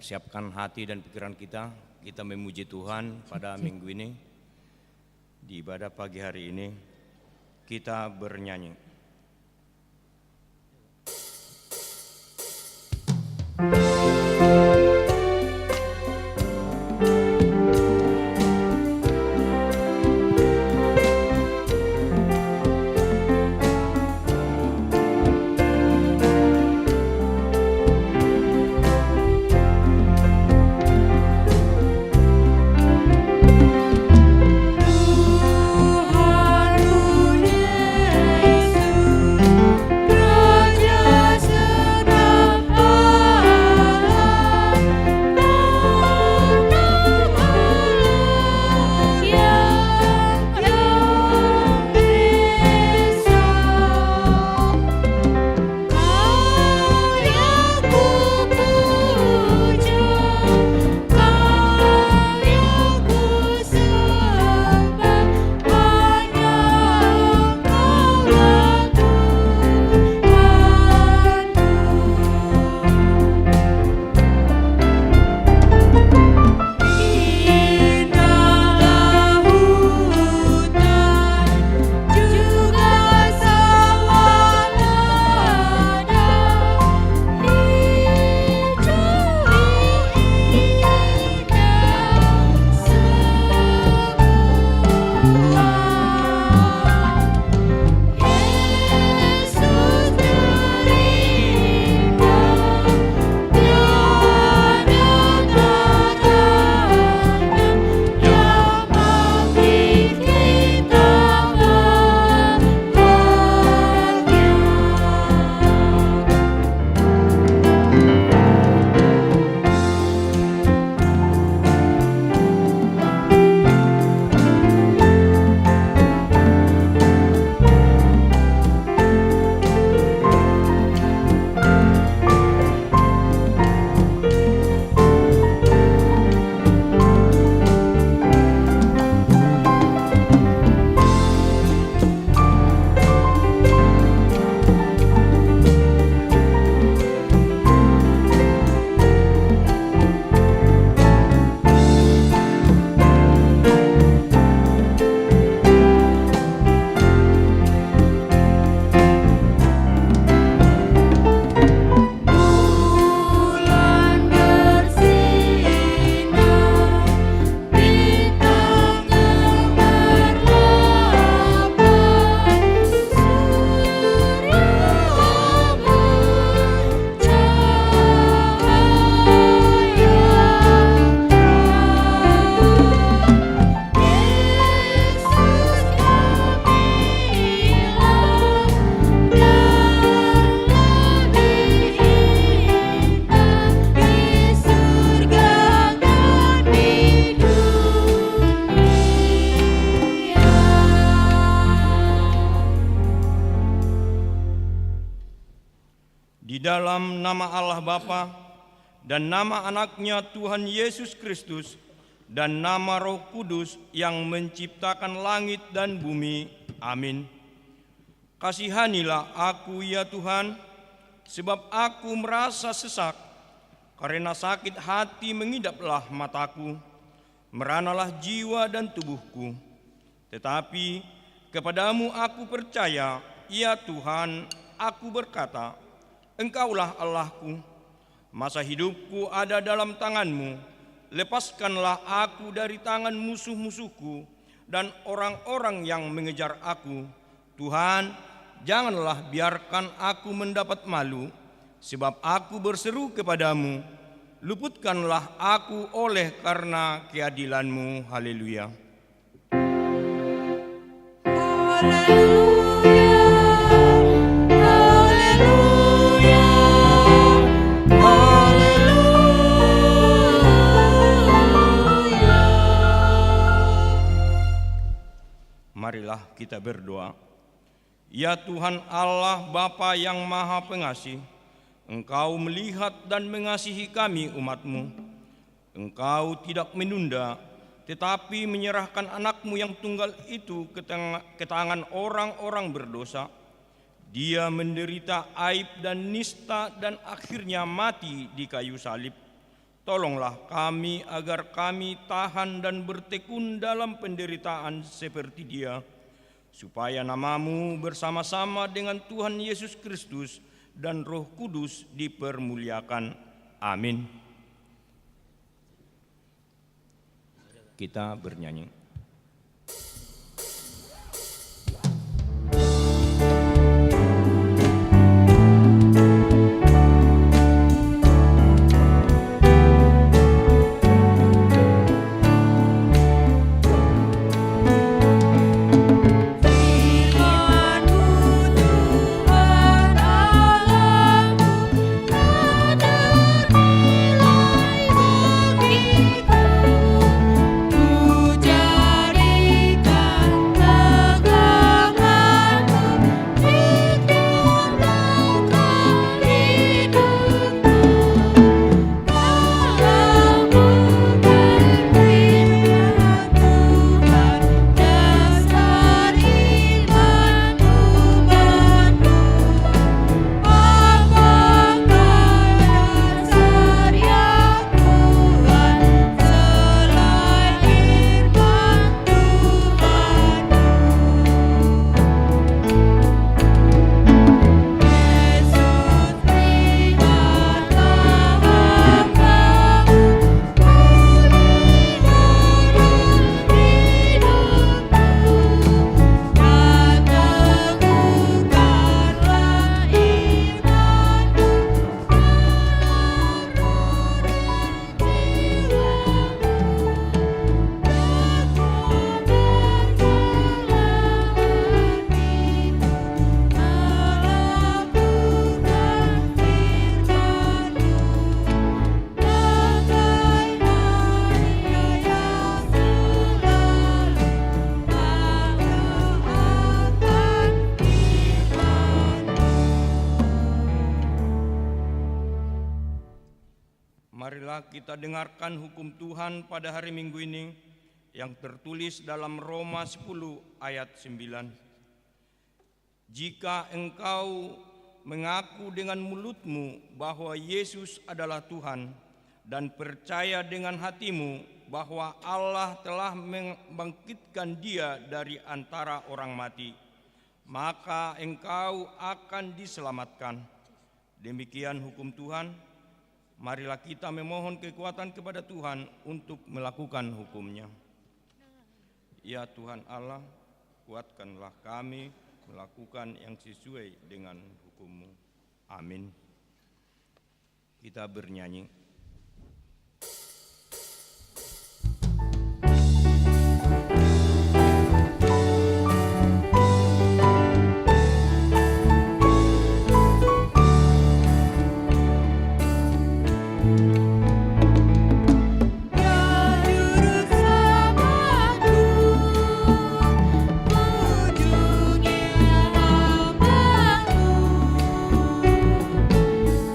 persiapkan hati dan pikiran kita memuji Tuhan pada minggu ini. Di ibadah pagi hari ini kita bernyanyi. Dalam nama Allah Bapa dan nama anaknya Tuhan Yesus Kristus dan nama Roh Kudus yang menciptakan langit dan bumi. Amin. Kasihanilah aku ya Tuhan, sebab aku merasa sesak, karena sakit hati mengidaplah mataku, meranalah jiwa dan tubuhku. Tetapi kepadamu aku percaya, ya Tuhan, aku berkata, Engkaulah Allahku, masa hidupku ada dalam tangan-Mu. Lepaskanlah aku dari tangan musuh-musuhku dan orang-orang yang mengejar aku. Tuhan, janganlah biarkan aku mendapat malu, sebab aku berseru kepadamu. Luputkanlah aku oleh karena keadilan-Mu. Haleluya. Haleluya. Marilah kita berdoa. Ya Tuhan Allah Bapa yang Maha Pengasih, Engkau melihat dan mengasihi kami umat-Mu. Engkau tidak menunda, tetapi menyerahkan anak-Mu yang tunggal itu ke tangan orang-orang berdosa. Dia menderita aib dan nista dan akhirnya mati di kayu salib. Tolonglah kami agar kami tahan dan bertekun dalam penderitaan seperti Dia, supaya nama-Mu bersama-sama dengan Tuhan Yesus Kristus dan Roh Kudus dipermuliakan. Amin. Kita bernyanyi. Marilah kita dengarkan hukum Tuhan pada hari Minggu ini yang tertulis dalam Roma 10 ayat 9. Jika engkau mengaku dengan mulutmu bahwa Yesus adalah Tuhan dan percaya dengan hatimu bahwa Allah telah membangkitkan Dia dari antara orang mati, maka engkau akan diselamatkan. Demikian hukum Tuhan. Marilah kita memohon kekuatan kepada Tuhan untuk melakukan hukum-Nya. Ya Tuhan Allah, kuatkanlah kami melakukan yang sesuai dengan hukum-Mu. Amin. Kita bernyanyi.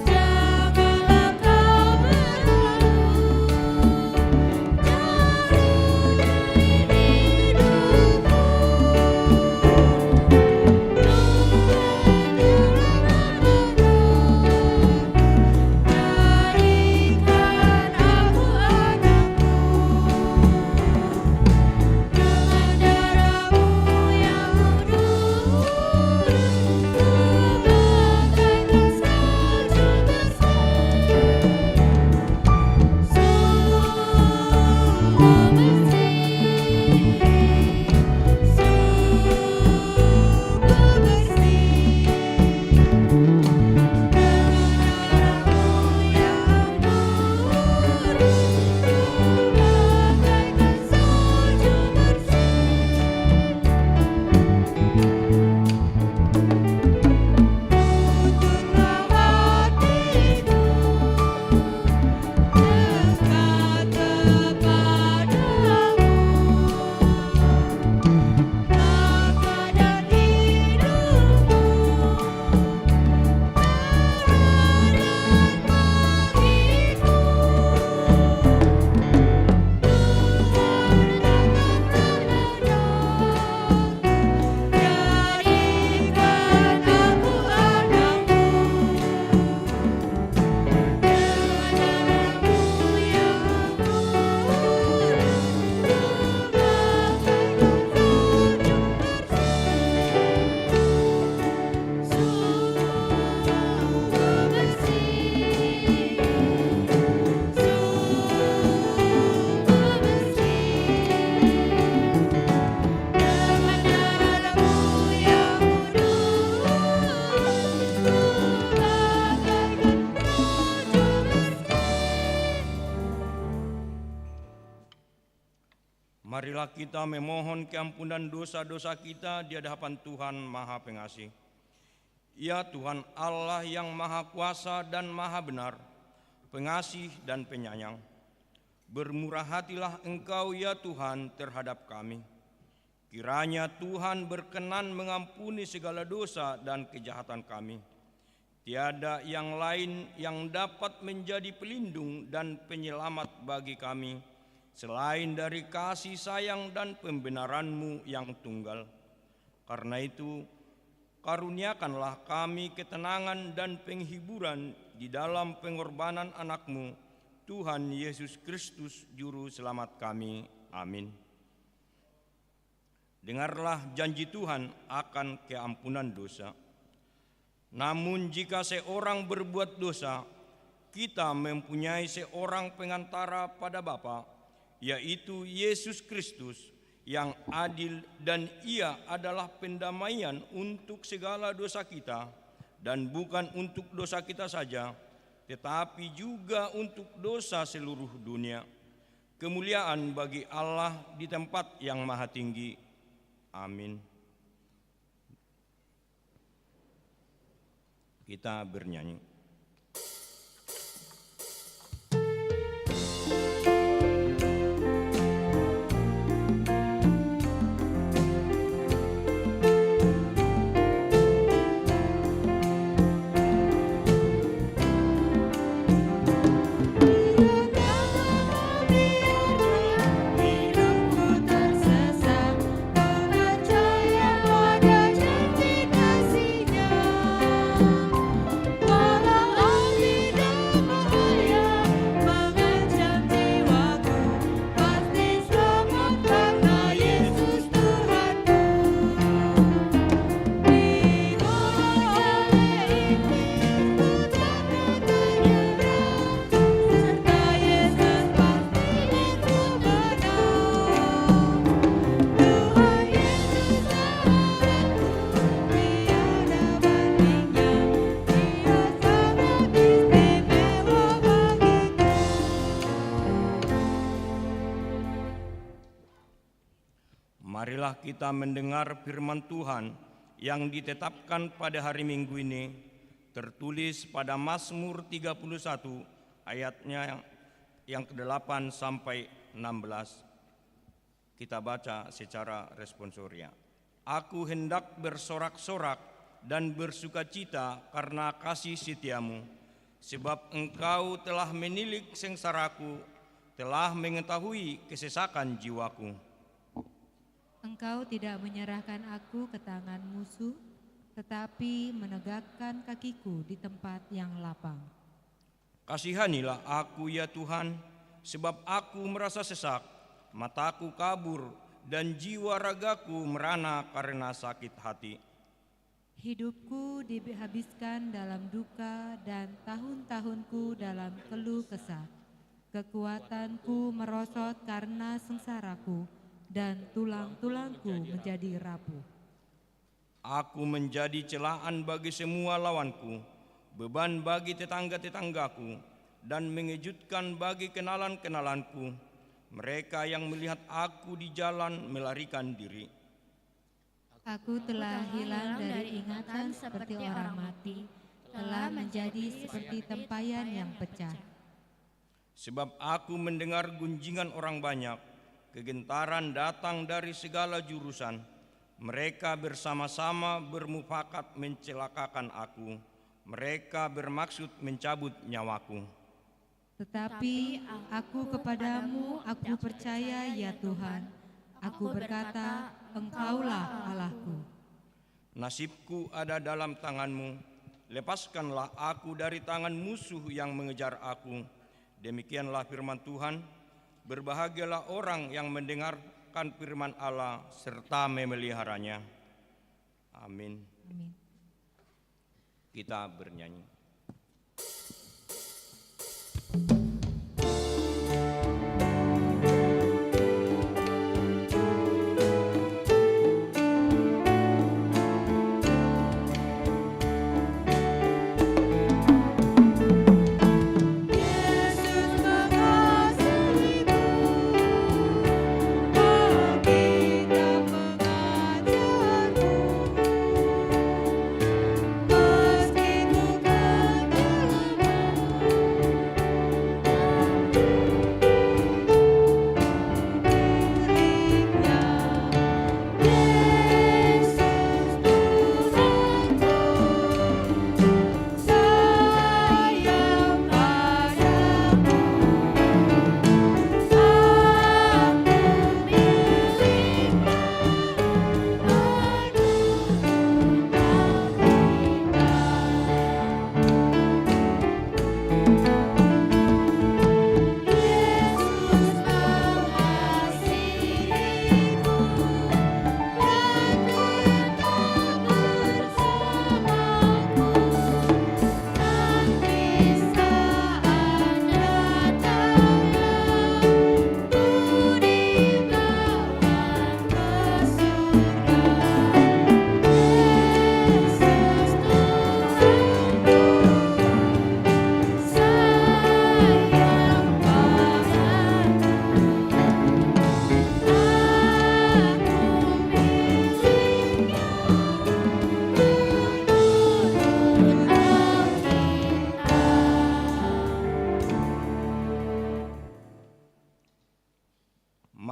Janganlah kau Marilah kita memohon keampunan dosa-dosa kita di hadapan Tuhan Maha Pengasih. Ya Tuhan Allah yang Maha Kuasa dan Maha Benar, pengasih dan penyayang, bermurah hatilah Engkau ya Tuhan terhadap kami. Kiranya Tuhan berkenan mengampuni segala dosa dan kejahatan kami. Tiada yang lain yang dapat menjadi pelindung dan penyelamat bagi kami selain dari kasih sayang dan pembenaran-Mu yang tunggal. Karena itu, karuniakanlah kami ketenangan dan penghiburan di dalam pengorbanan anak-Mu, Tuhan Yesus Kristus Juru Selamat kami. Amin. Dengarlah janji Tuhan akan keampunan dosa. Namun jika seorang berbuat dosa, kita mempunyai seorang pengantara pada Bapa, yaitu Yesus Kristus yang adil, dan Ia adalah pendamaian untuk segala dosa kita, dan bukan untuk dosa kita saja, tetapi juga untuk dosa seluruh dunia. Kemuliaan bagi Allah di tempat yang maha tinggi. Amin. Kita bernyanyi. Marilah kita mendengar firman Tuhan yang ditetapkan pada hari Minggu ini, tertulis pada Mazmur 31 ayatnya yang ke-8 sampai 16. Kita baca secara responsoria. Aku hendak bersorak-sorak dan bersukacita karena kasih setiamu, sebab Engkau telah menilik sengsaraku, telah mengetahui kesesakan jiwaku. Engkau tidak menyerahkan aku ke tangan musuh, tetapi menegakkan kakiku di tempat yang lapang. Kasihanilah aku ya Tuhan, sebab aku merasa sesak, mataku kabur, dan jiwa ragaku merana karena sakit hati. Hidupku dihabiskan dalam duka dan tahun-tahunku dalam keluh kesah. Kekuatanku merosot karena sengsaraku, dan tulang-tulangku menjadi rapuh. Aku menjadi celaan bagi semua lawanku, beban bagi tetangga-tetanggaku, dan mengejutkan bagi kenalan-kenalanku. Mereka yang melihat aku di jalan melarikan diri. Aku telah hilang dari ingatan seperti orang mati, telah menjadi seperti tempayan yang pecah. Sebab aku mendengar gunjingan orang banyak, kegentaran datang dari segala jurusan. Mereka bersama-sama bermufakat mencelakakan aku. Mereka bermaksud mencabut nyawaku. Tetapi aku kepadamu, aku percaya ya Tuhan. Aku berkata, Engkaulah Allahku. Nasibku ada dalam tangan-Mu. Lepaskanlah aku dari tangan musuh yang mengejar aku. Demikianlah firman Tuhan. Berbahagialah orang yang mendengarkan firman Allah serta memeliharanya. Amin. Amin. Kita bernyanyi. Yesus mengasihimu,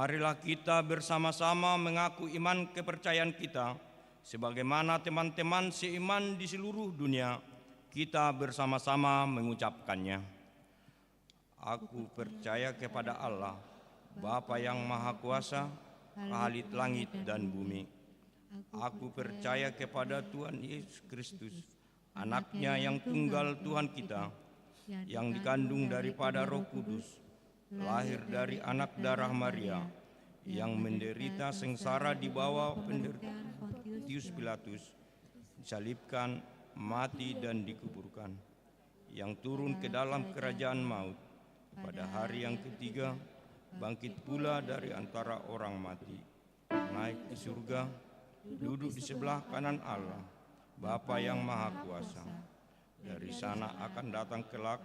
marilah kita bersama-sama mengaku iman kepercayaan kita, sebagaimana teman-teman seiman di seluruh dunia, kita bersama-sama mengucapkannya. Aku percaya kepada Allah, Bapa yang Maha Kuasa, Khalid langit dan bumi. Aku percaya kepada Tuhan Yesus Kristus, Anaknya yang tunggal Tuhan kita, yang dikandung daripada Roh Kudus, lahir dari anak darah Maria, yang menderita sengsara di bawah Pontius Pilatus, disalibkan, mati dan dikuburkan, yang turun ke dalam kerajaan maut, pada hari yang ketiga bangkit pula dari antara orang mati, naik ke surga, duduk di sebelah kanan Allah, Bapa yang Maha Kuasa. Dari sana akan datang kelak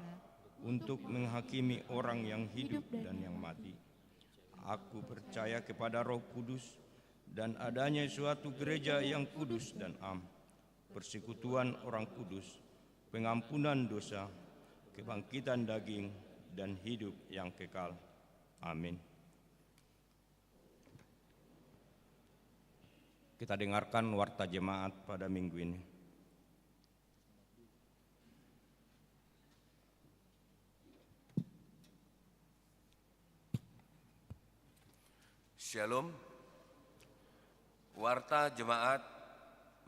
untuk menghakimi orang yang hidup dan yang mati. Aku percaya kepada Roh Kudus dan adanya suatu gereja yang kudus dan am, persekutuan orang kudus, pengampunan dosa, kebangkitan daging, dan hidup yang kekal. Amin. Kita dengarkan warta jemaat pada minggu ini. Shalom. Warta Jemaat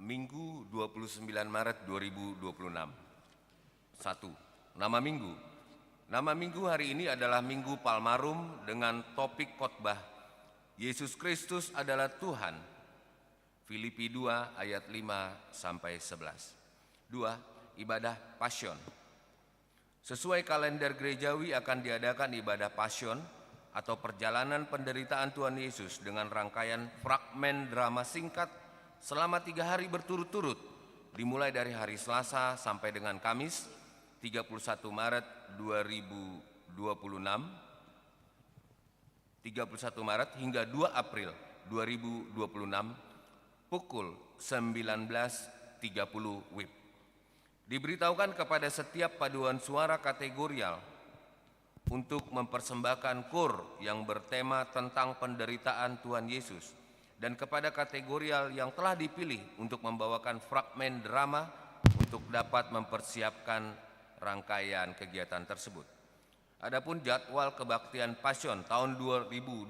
Minggu 29 Maret 2026. 1. Nama Minggu. Nama Minggu hari ini adalah Minggu Palmarum dengan topik khotbah Yesus Kristus adalah Tuhan. Filipi 2 ayat 5 sampai 11. 2. Ibadah Passion. Sesuai kalender gerejawi akan diadakan ibadah Passion atau perjalanan penderitaan Tuhan Yesus dengan rangkaian fragmen drama singkat selama 3 hari berturut-turut, dimulai dari hari Selasa sampai dengan Kamis 31 Maret 2026, 31 Maret hingga 2 April 2026 pukul 19.30 WIB. Diberitahukan kepada setiap paduan suara kategorial untuk mempersembahkan kur yang bertema tentang penderitaan Tuhan Yesus, dan kepada kategorial yang telah dipilih untuk membawakan fragmen drama untuk dapat mempersiapkan rangkaian kegiatan tersebut. Adapun jadwal kebaktian Passion tahun 2026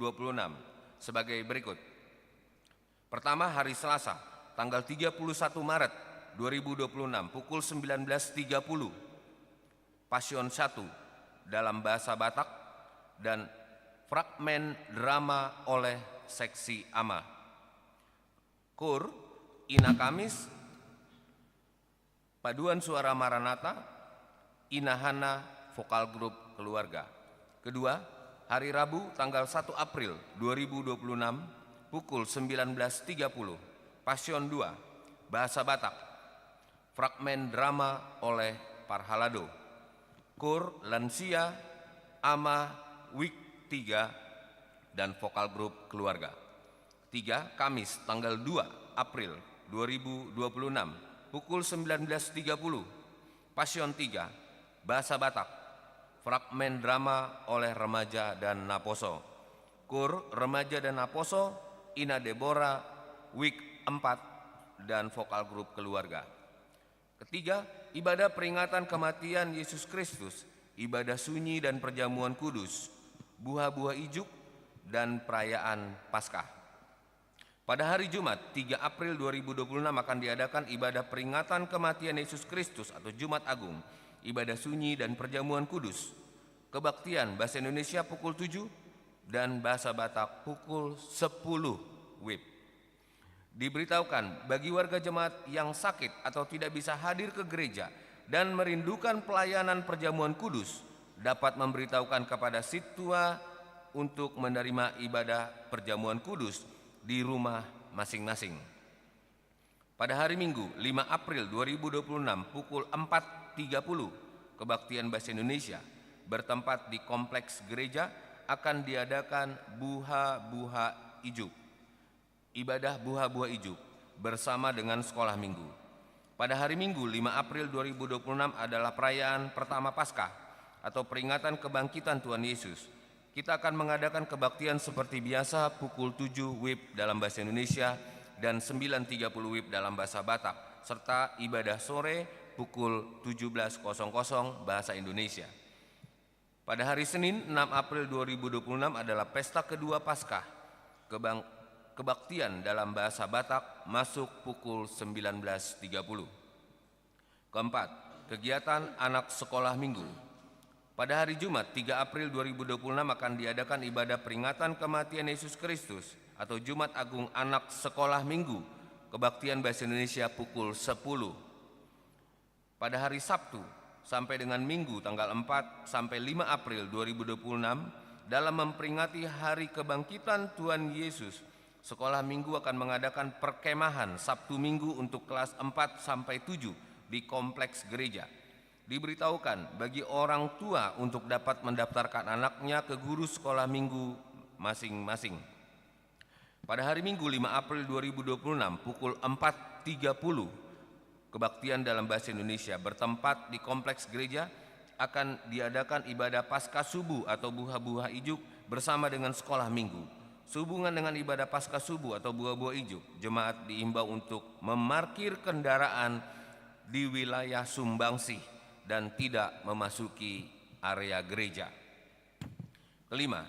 sebagai berikut. Pertama, hari Selasa, tanggal 31 Maret 2026 pukul 19.30, Passion 1 dalam bahasa Batak dan fragmen drama oleh seksi AMA. Kur Ina Kamis, paduan suara Maranatha, Inahana vokal grup keluarga. Kedua, hari Rabu tanggal 1 April 2026 pukul 19.30, Passion 2 bahasa Batak, fragmen drama oleh Parhalado. Kur Lansia, AMA, Week 3, dan vokal grup keluarga. 3. Kamis tanggal 2 April 2026 pukul 19.30, Passion 3, bahasa Batak, fragmen drama oleh Remaja dan Naposo. Kur Remaja dan Naposo, Ina Deborah, Week 4, dan vokal grup keluarga. Ketiga, ibadah peringatan kematian Yesus Kristus, ibadah sunyi dan perjamuan kudus, buah-buah ijuk, dan perayaan Paskah. Pada hari Jumat 3 April 2026 akan diadakan ibadah peringatan kematian Yesus Kristus atau Jumat Agung, ibadah sunyi dan perjamuan kudus, kebaktian bahasa Indonesia pukul 7 dan bahasa Batak pukul 10 WIB. Diberitahukan bagi warga jemaat yang sakit atau tidak bisa hadir ke gereja dan merindukan pelayanan perjamuan kudus dapat memberitahukan kepada situa untuk menerima ibadah perjamuan kudus di rumah masing-masing. Pada hari Minggu 5 April 2026 pukul 4.30, kebaktian bahasa Indonesia bertempat di kompleks gereja akan diadakan buha-buha ijuk. Ibadah buah-buah ijuk bersama dengan sekolah minggu. Pada hari Minggu 5 April 2026 adalah perayaan pertama Paskah atau peringatan kebangkitan Tuhan Yesus. Kita akan mengadakan kebaktian seperti biasa pukul 7 WIB dalam bahasa Indonesia dan 9.30 WIB dalam bahasa Batak, serta ibadah sore pukul 17.00 bahasa Indonesia. Pada hari Senin 6 April 2026 adalah pesta kedua Paskah. Kebaktian dalam bahasa Batak masuk pukul 19.30. Keempat, kegiatan anak sekolah minggu. Pada hari Jumat 3 April 2026 akan diadakan ibadah peringatan kematian Yesus Kristus atau Jumat Agung Anak Sekolah Minggu, kebaktian bahasa Indonesia pukul 10. Pada hari Sabtu sampai dengan Minggu tanggal 4 sampai 5 April 2026 dalam memperingati Hari Kebangkitan Tuhan Yesus, Sekolah Minggu akan mengadakan perkemahan Sabtu Minggu untuk kelas 4 sampai 7 di kompleks gereja. Diberitahukan bagi orang tua untuk dapat mendaftarkan anaknya ke guru sekolah minggu masing-masing. Pada hari Minggu 5 April 2026 pukul 4.30, kebaktian dalam bahasa Indonesia bertempat di kompleks gereja akan diadakan ibadah Paskah Subuh atau buah-buah ijuk bersama dengan sekolah minggu. Sehubungan dengan ibadah Paskah Subuh atau buah-buah ijuk, jemaat diimbau untuk memarkir kendaraan di wilayah Sumbangsih dan tidak memasuki area gereja. Kelima,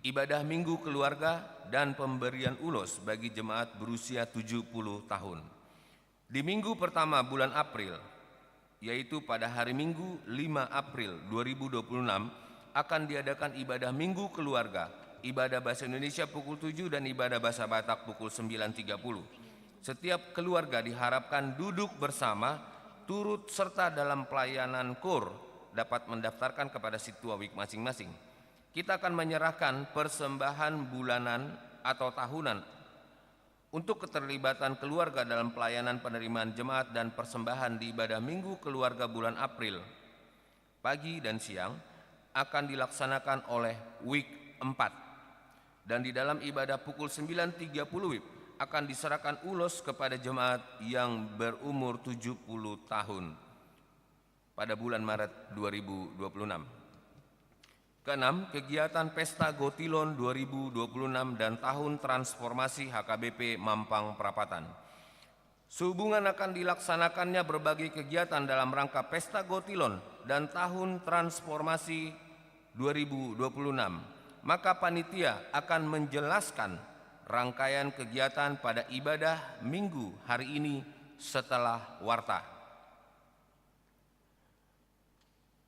ibadah minggu keluarga dan pemberian ulos bagi jemaat berusia 70 tahun. Di minggu pertama bulan April, yaitu pada hari Minggu 5 April 2026, akan diadakan ibadah minggu keluarga, ibadah bahasa Indonesia pukul 7 dan ibadah bahasa Batak pukul 9.30. Setiap keluarga diharapkan duduk bersama, turut serta dalam pelayanan KUR, dapat mendaftarkan kepada situa WIK masing-masing. Kita akan menyerahkan persembahan bulanan atau tahunan untuk keterlibatan keluarga dalam pelayanan penerimaan jemaat dan persembahan di ibadah minggu keluarga bulan April. Pagi dan siang akan dilaksanakan oleh WIK 4. Dan di dalam ibadah pukul 9.30 WIB akan diserahkan ulos kepada jemaat yang berumur 70 tahun pada bulan Maret 2026. Keenam, kegiatan Pesta Gotilon 2026 dan Tahun Transformasi HKBP Mampang Perapatan. Sehubungan akan dilaksanakannya berbagai kegiatan dalam rangka Pesta Gotilon dan Tahun Transformasi 2026, maka panitia akan menjelaskan rangkaian kegiatan pada ibadah minggu hari ini setelah warta.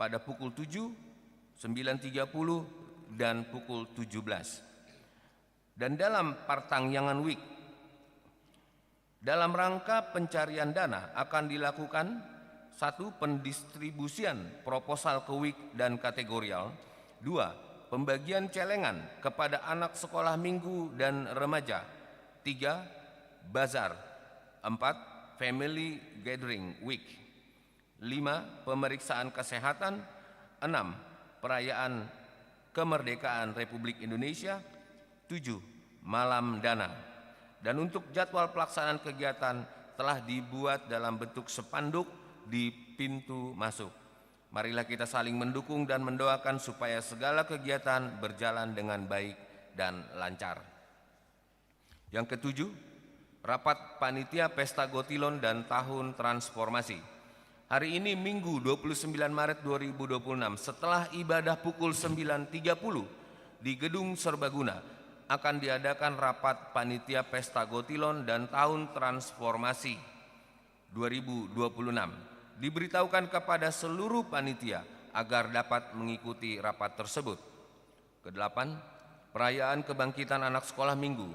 Pada pukul 7, 9.30 dan pukul 17. Dan dalam partangyangan WIK, dalam rangka pencarian dana akan dilakukan 1. Pendistribusian proposal ke WIK dan kategorial. 2. Pembagian celengan kepada anak sekolah minggu dan remaja. 3. Bazar. 4. Family Gathering Week. 5. Pemeriksaan kesehatan. 6. Perayaan kemerdekaan Republik Indonesia. 7. Malam dana. Dan untuk jadwal pelaksanaan kegiatan telah dibuat dalam bentuk spanduk di pintu masuk. Marilah kita saling mendukung dan mendoakan supaya segala kegiatan berjalan dengan baik dan lancar. Yang ketujuh, rapat panitia Pesta Gotilon dan Tahun Transformasi. Hari ini Minggu 29 Maret 2026 setelah ibadah pukul 9.30 di Gedung Serbaguna akan diadakan rapat panitia Pesta Gotilon dan Tahun Transformasi 2026. Diberitahukan kepada seluruh panitia agar dapat mengikuti rapat tersebut. Kedelapan, perayaan kebangkitan anak sekolah minggu.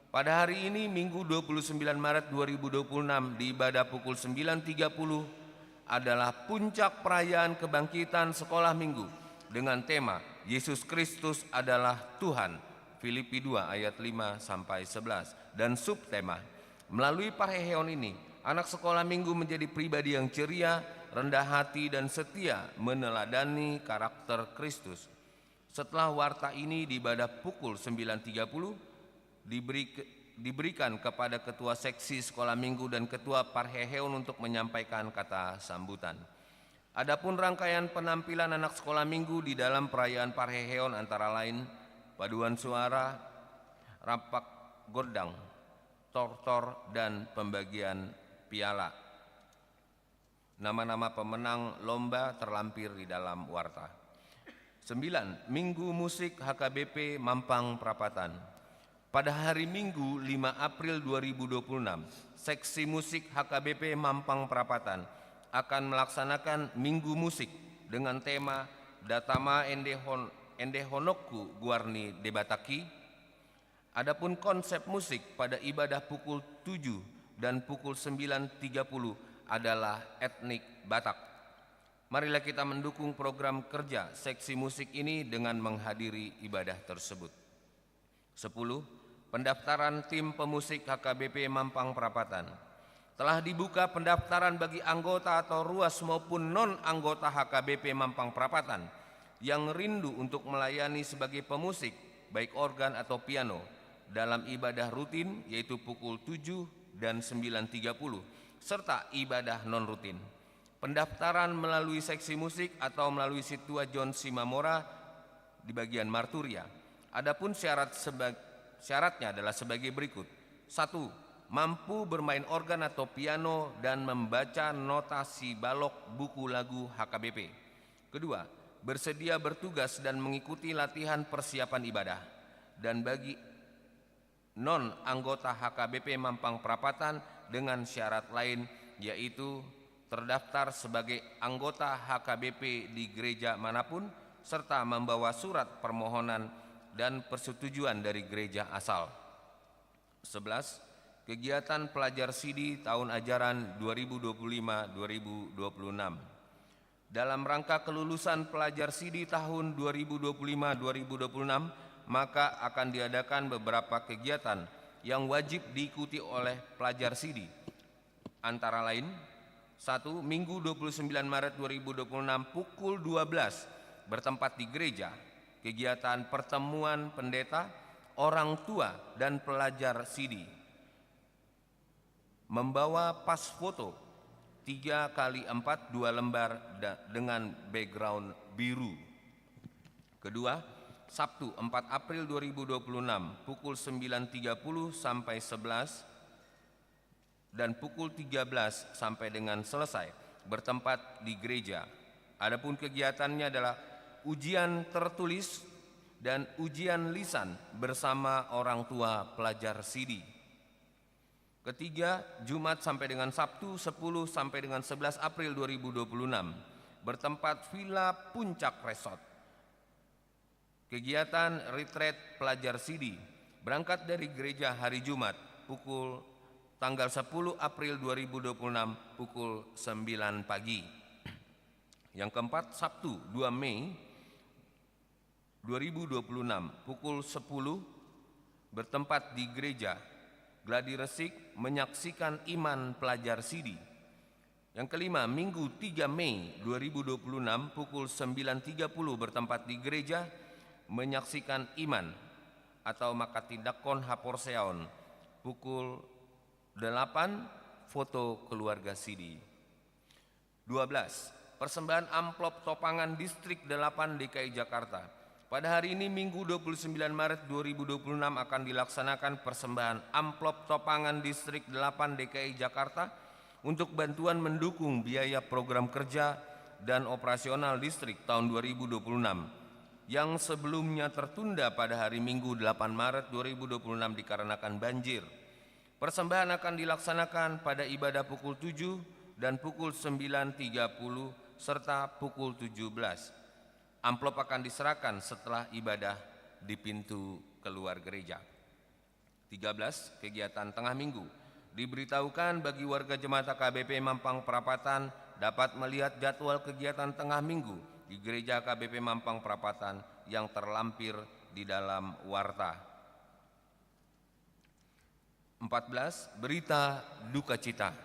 Pada hari ini Minggu 29 Maret 2026 di ibadah pukul 9.30 adalah puncak perayaan kebangkitan sekolah minggu dengan tema Yesus Kristus adalah Tuhan, Filipi 2 ayat 5 sampai 11, dan subtema melalui parheheon ini anak sekolah minggu menjadi pribadi yang ceria, rendah hati, dan setia meneladani karakter Kristus. Setelah warta ini di ibadah pukul 9.30 diberikan kepada ketua seksi sekolah minggu dan ketua parheheon untuk menyampaikan kata sambutan. Adapun rangkaian penampilan anak sekolah minggu di dalam perayaan Parheheon antara lain paduan suara, rampak gondang, tortor, dan pembagian piala. Nama-nama pemenang lomba terlampir di dalam warta. 9. Minggu Musik HKBP Mampang Perapatan. Pada hari Minggu 5 April 2026, Seksi Musik HKBP Mampang Perapatan akan melaksanakan Minggu Musik dengan tema Datama Endehonokku Guarni Debataki. Adapun konsep musik pada ibadah pukul 7 dan pukul 9.30 adalah etnik Batak. Marilah kita mendukung program kerja seksi musik ini dengan menghadiri ibadah tersebut. 10. Pendaftaran tim pemusik HKBP Mampang Perapatan. Telah dibuka pendaftaran bagi anggota atau ruas maupun non-anggota HKBP Mampang Perapatan yang rindu untuk melayani sebagai pemusik, baik organ atau piano, dalam ibadah rutin yaitu pukul 7 dan 9.30, serta ibadah non-rutin. Pendaftaran melalui seksi musik atau melalui Situa John Simamora di bagian Marturia. Adapun syaratnya adalah sebagai berikut. 1. Mampu bermain organ atau piano dan membaca notasi balok buku lagu HKBP. Kedua, bersedia bertugas dan mengikuti latihan persiapan ibadah. Dan bagi non-anggota HKBP Mampang Perapatan dengan syarat lain, yaitu terdaftar sebagai anggota HKBP di gereja manapun, serta membawa surat permohonan dan persetujuan dari gereja asal. 11. Kegiatan pelajar SIDI tahun ajaran 2025-2026. Dalam rangka kelulusan pelajar SIDI tahun 2025-2026, maka akan diadakan beberapa kegiatan yang wajib diikuti oleh pelajar SIDI. Antara lain, 1. Minggu 29 Maret 2026 pukul 12 bertempat di gereja, kegiatan pertemuan pendeta, orang tua, dan pelajar SIDI. Membawa pas foto 3x4 2 lembar dengan background biru. Kedua, Sabtu 4 April 2026 pukul 9.30 sampai 11 dan pukul 13 sampai dengan selesai bertempat di gereja. Adapun kegiatannya adalah ujian tertulis dan ujian lisan bersama orang tua pelajar SIDI. Ketiga, Jumat sampai dengan Sabtu 10 sampai dengan 11 April 2026 bertempat Villa Puncak Resort. Kegiatan retreat pelajar SIDI berangkat dari gereja hari Jumat pukul tanggal 10 April 2026 pukul 9 pagi. Yang keempat, Sabtu 2 Mei 2026 pukul 10 bertempat di gereja Gladi Resik menyaksikan iman pelajar SIDI. Yang kelima, Minggu 3 Mei 2026 pukul 9.30 bertempat di gereja menyaksikan iman atau Makatidakon Haporseon. Pukul 8 foto keluarga SIDI. 12. Persembahan amplop topangan Distrik 8 DKI Jakarta. Pada hari ini Minggu 29 Maret 2026 akan dilaksanakan persembahan amplop topangan Distrik 8 DKI Jakarta untuk bantuan mendukung biaya program kerja dan operasional distrik tahun 2026 yang sebelumnya tertunda pada hari Minggu 8 Maret 2026 dikarenakan banjir. Persembahan akan dilaksanakan pada ibadah pukul 7 dan pukul 9.30 serta pukul 17. Amplop akan diserahkan setelah ibadah di pintu keluar gereja. 13. Kegiatan tengah minggu. Diberitahukan bagi warga jemaat KBP Mampang Perapatan dapat melihat jadwal kegiatan tengah minggu di gereja KBP Mampang Perapatan yang terlampir di dalam warta. 14. Berita duka cita.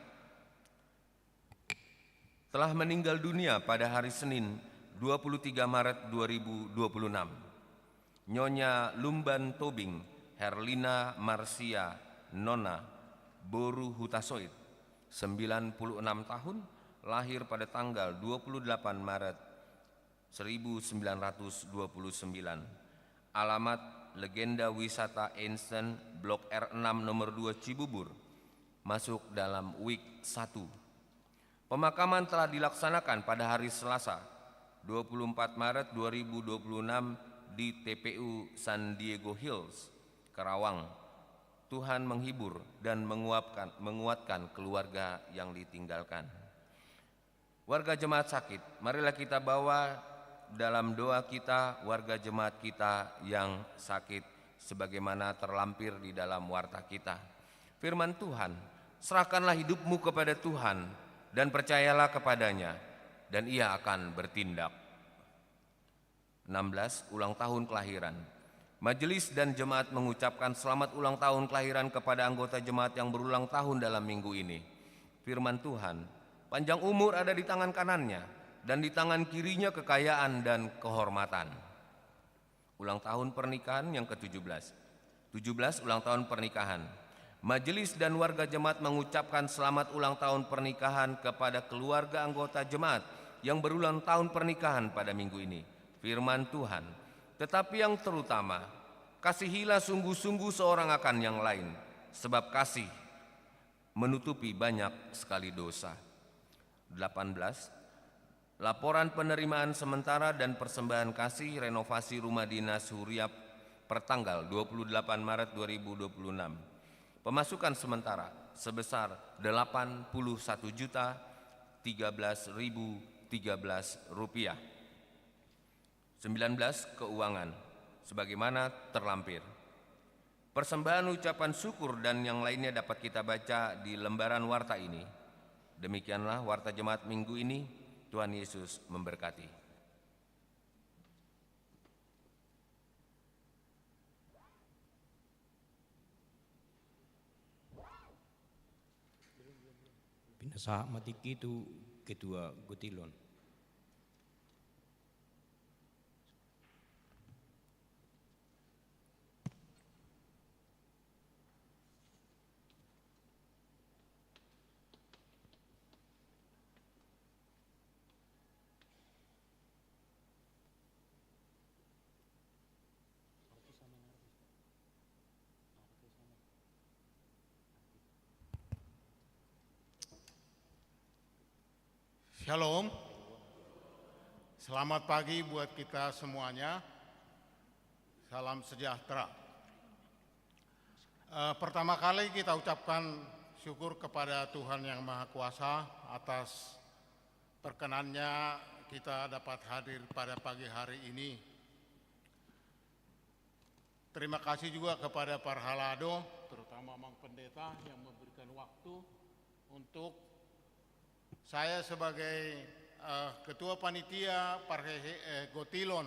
Telah meninggal dunia pada hari Senin 23 Maret 2026, Nyonya Lumban Tobing Herlina Marsia Nona Boru Hutasoid, 96 tahun, lahir pada tanggal 28 Maret 1929. Alamat Legenda Wisata Einstein, Blok R6 nomor 2 Cibubur, masuk dalam week 1. Pemakaman telah dilaksanakan pada hari Selasa, 24 Maret 2026 di TPU San Diego Hills, Karawang. Tuhan menghibur dan menguatkan keluarga yang ditinggalkan. Warga jemaat sakit, marilah kita bawa dalam doa kita warga jemaat kita yang sakit sebagaimana terlampir di dalam warta kita. Firman Tuhan, serahkanlah hidupmu kepada Tuhan dan percayalah kepadanya dan Ia akan bertindak. 16. Ulang tahun kelahiran. Majelis dan jemaat mengucapkan selamat ulang tahun kelahiran kepada anggota jemaat yang berulang tahun dalam minggu ini. Firman Tuhan, panjang umur ada di tangan kanannya, dan di tangan kirinya kekayaan dan kehormatan. Ulang tahun pernikahan yang ke-17. 17. Ulang tahun pernikahan. Majelis dan warga jemaat mengucapkan selamat ulang tahun pernikahan kepada keluarga anggota jemaat yang berulang tahun pernikahan pada minggu ini. Firman Tuhan, tetapi yang terutama, kasihilah sungguh-sungguh seorang akan yang lain, sebab kasih menutupi banyak sekali dosa. 18. Laporan penerimaan sementara dan persembahan kasih renovasi rumah dinas Huriap pertanggal 28 Maret 2026. Pemasukan sementara sebesar Rp81.013.013. 19. Keuangan sebagaimana terlampir. Persembahan ucapan syukur dan yang lainnya dapat kita baca di lembaran warta ini. Demikianlah warta jemaat minggu ini. Tuhan Yesus memberkati. Pinasa matiki itu Ketua Gotilon. Shalom, selamat pagi buat kita semuanya, salam sejahtera. Pertama kali kita ucapkan syukur kepada Tuhan Yang Maha Kuasa atas perkenannya kita dapat hadir pada pagi hari ini. Terima kasih juga kepada para halado, terutama Mang Pendeta yang memberikan waktu untuk saya sebagai Ketua Panitia Parhehe Gotilon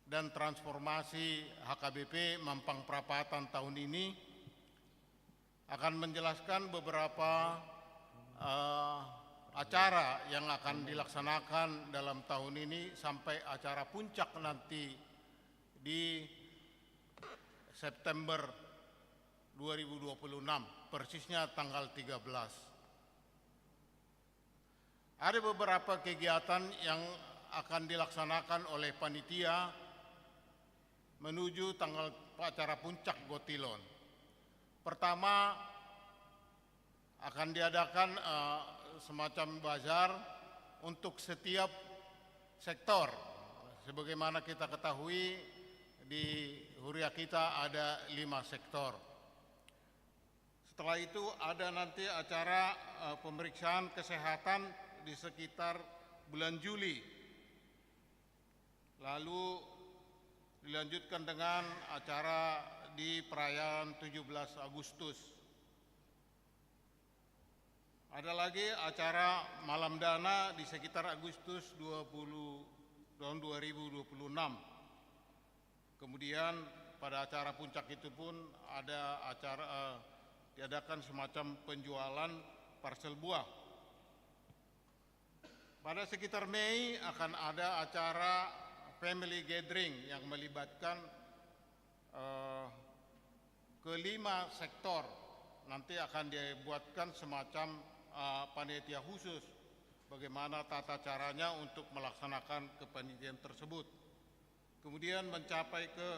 dan Transformasi HKBP Mampang Prapatan tahun ini akan menjelaskan beberapa acara yang akan dilaksanakan dalam tahun ini sampai acara puncak nanti di September 2026, persisnya tanggal 13. Ada beberapa kegiatan yang akan dilaksanakan oleh panitia menuju tanggal acara puncak Gotilon. Pertama, akan diadakan semacam bazar untuk setiap sektor. Sebagaimana kita ketahui, di Huria kita ada 5 sektor. Setelah itu ada nanti acara pemeriksaan kesehatan di sekitar bulan Juli. Lalu dilanjutkan dengan acara di perayaan 17 Agustus. Ada lagi acara malam dana di sekitar Agustus 2026. Kemudian pada acara puncak itu pun ada acara diadakan semacam penjualan parsel buah. Pada sekitar Mei akan ada acara family gathering yang melibatkan ke-5 sektor. Nanti akan dibuatkan semacam panitia khusus bagaimana tata caranya untuk melaksanakan kepanitiaan tersebut. Kemudian mencapai ke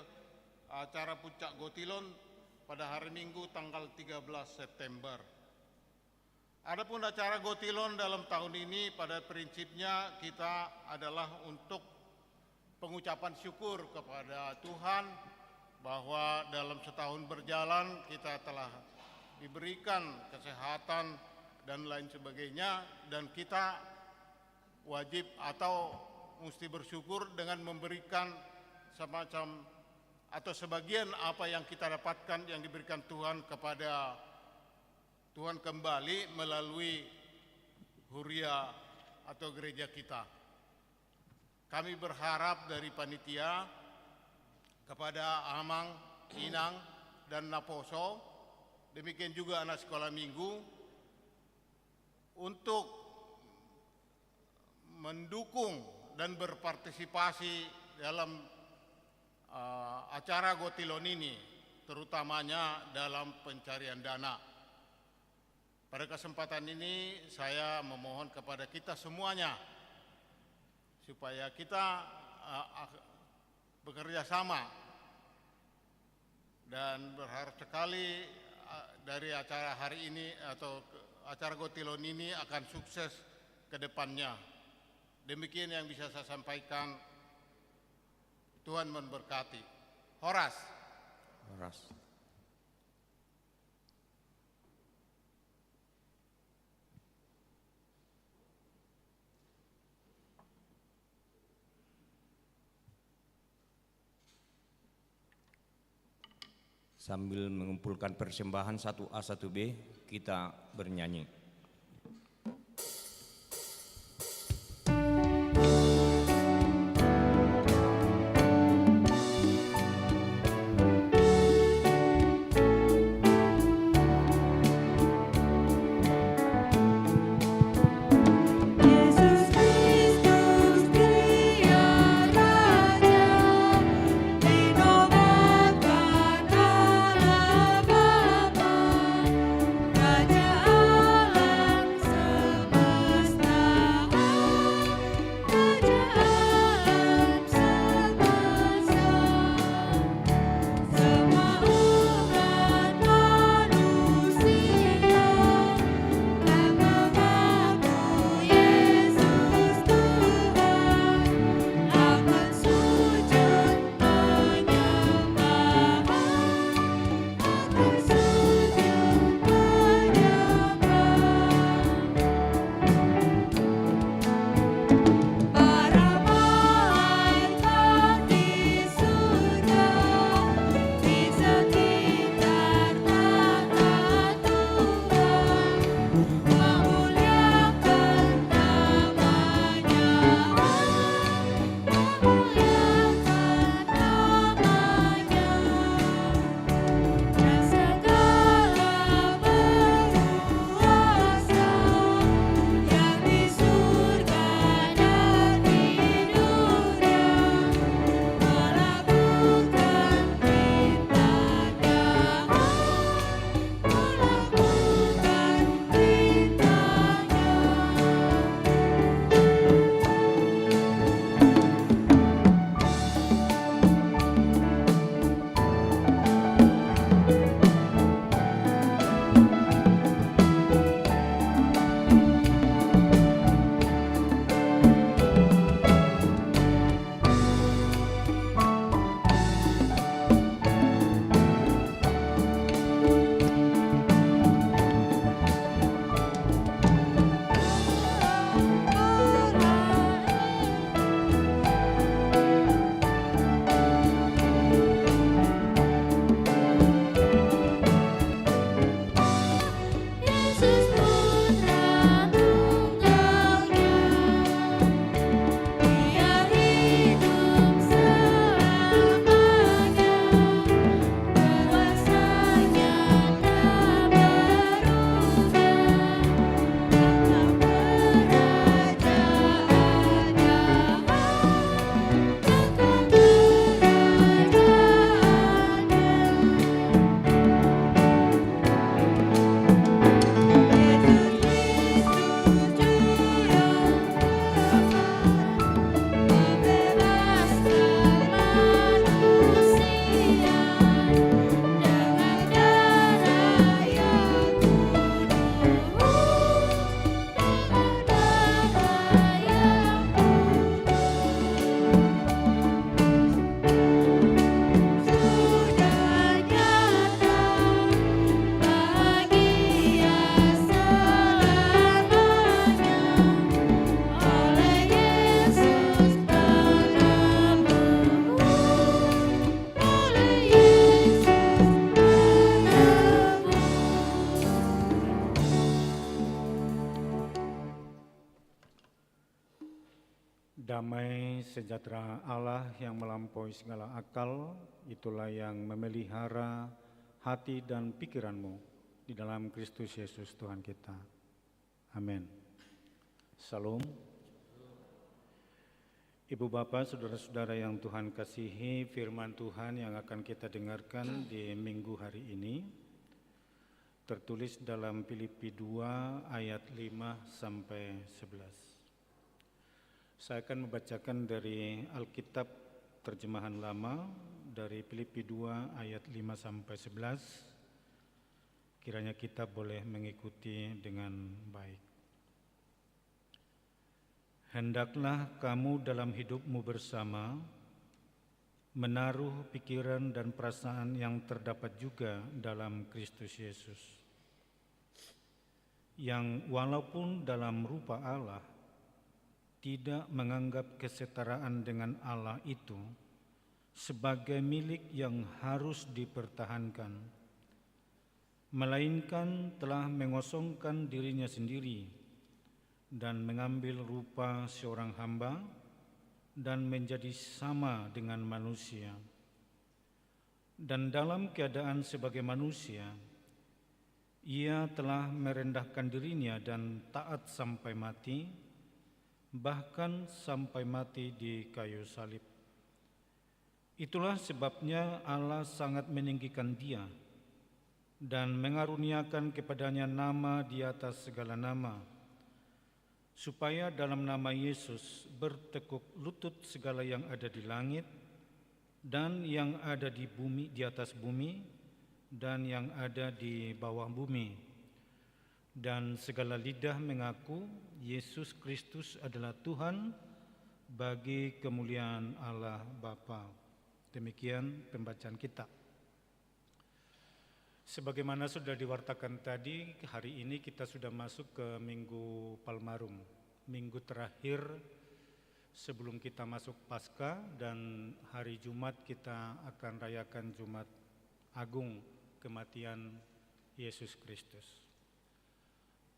acara Puncak Gotilon pada hari Minggu tanggal 13 September. Adapun acara Gotilon dalam tahun ini pada prinsipnya kita adalah untuk pengucapan syukur kepada Tuhan bahwa dalam setahun berjalan kita telah diberikan kesehatan dan lain sebagainya, dan kita wajib atau mesti bersyukur dengan memberikan semacam atau sebagian apa yang kita dapatkan yang diberikan Tuhan kepada Tuhan kembali melalui Huria atau gereja kita. Kami berharap dari panitia kepada Amang, Inang, dan Naposo, demikian juga anak sekolah minggu, untuk mendukung dan berpartisipasi dalam acara Gotilon ini, terutamanya dalam pencarian dana. Pada kesempatan ini saya memohon kepada kita semuanya supaya kita bekerja sama, dan berharap sekali dari acara hari ini atau acara Gotilon ini akan sukses ke depannya. Demikian yang bisa saya sampaikan. Tuhan memberkati. Horas. Horas. Sambil mengumpulkan persembahan 1A 1B, kita bernyanyi. Raja Allah Damai sejahtera Allah yang melampaui segala akal, itulah yang memelihara hati dan pikiranmu di dalam Kristus Yesus Tuhan kita. Amin. Salam. Ibu Bapak, saudara-saudara yang Tuhan kasihi, firman Tuhan yang akan kita dengarkan di minggu hari ini tertulis dalam Filipi 2 ayat 5 sampai 11. Saya akan membacakan dari Alkitab terjemahan lama dari Filipi 2 ayat 5 sampai 11. Kiranya kita boleh mengikuti dengan baik. Hendaklah kamu dalam hidupmu bersama menaruh pikiran dan perasaan yang terdapat juga dalam Kristus Yesus, yang walaupun dalam rupa Allah tidak menganggap kesetaraan dengan Allah itu sebagai milik yang harus dipertahankan, melainkan telah mengosongkan dirinya sendiri dan mengambil rupa seorang hamba dan menjadi sama dengan manusia. Dan dalam keadaan sebagai manusia, ia telah merendahkan dirinya dan taat sampai mati, bahkan sampai mati di kayu salib. Itulah sebabnya Allah sangat meninggikan dia dan mengaruniakan kepadanya nama di atas segala nama, supaya dalam nama Yesus bertekuk lutut segala yang ada di langit dan yang ada di bumi, di atas bumi, dan yang ada di bawah bumi, dan segala lidah mengaku Yesus Kristus adalah Tuhan bagi kemuliaan Allah Bapa. Demikian pembacaan kita. Sebagaimana sudah diwartakan tadi, hari ini kita sudah masuk ke Minggu Palmarum, minggu terakhir sebelum kita masuk Paskah, dan hari Jumat kita akan rayakan Jumat Agung, kematian Yesus Kristus.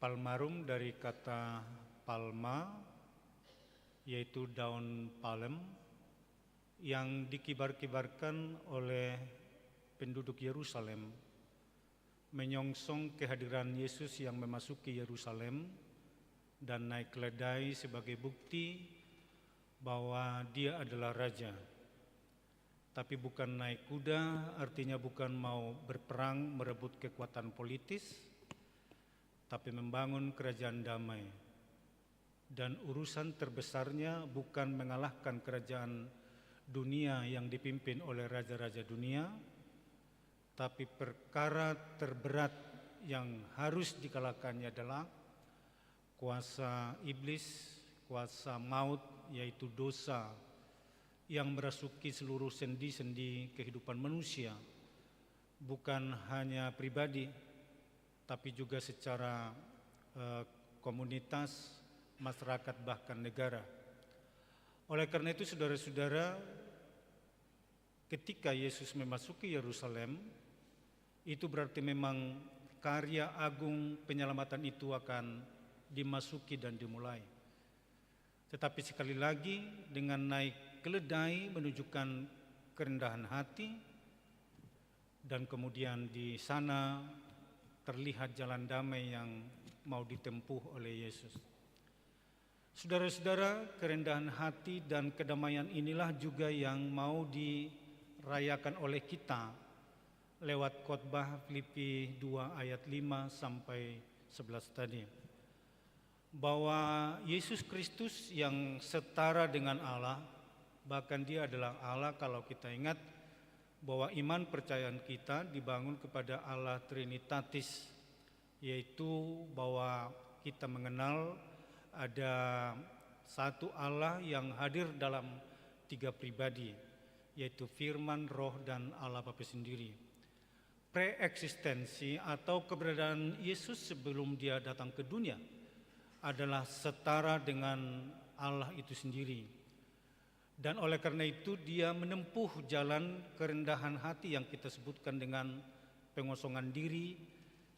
Palmarum dari kata palma, yaitu daun palem yang dikibar-kibarkan oleh penduduk Yerusalem, menyongsong kehadiran Yesus yang memasuki Yerusalem dan naik keledai sebagai bukti bahwa dia adalah raja. Tapi bukan naik kuda, artinya bukan mau berperang merebut kekuatan politis, tapi membangun kerajaan damai. Dan urusan terbesarnya bukan mengalahkan kerajaan dunia yang dipimpin oleh raja-raja dunia, tapi perkara terberat yang harus dikalahkannya adalah kuasa iblis, kuasa maut, yaitu dosa yang merasuki seluruh sendi-sendi kehidupan manusia, bukan hanya pribadi, tapi juga secara komunitas, masyarakat, bahkan negara. Oleh karena itu, saudara-saudara, ketika Yesus memasuki Yerusalem, itu berarti memang karya agung penyelamatan itu akan dimasuki dan dimulai. Tetapi sekali lagi, dengan naik keledai menunjukkan kerendahan hati, dan kemudian di sana terlihat jalan damai yang mau ditempuh oleh Yesus. Saudara-saudara, kerendahan hati dan kedamaian inilah juga yang mau dirayakan oleh kita lewat khotbah Filipi 2 ayat 5 sampai 11 tadi. Bahwa Yesus Kristus yang setara dengan Allah, bahkan dia adalah Allah kalau kita ingat bahwa iman percayaan kita dibangun kepada Allah Trinitatis, yaitu bahwa kita mengenal ada satu Allah yang hadir dalam tiga pribadi, yaitu Firman, Roh, dan Allah Bapa sendiri. Preeksistensi atau keberadaan Yesus sebelum dia datang ke dunia adalah setara dengan Allah itu sendiri. Dan oleh karena itu dia menempuh jalan kerendahan hati yang kita sebutkan dengan pengosongan diri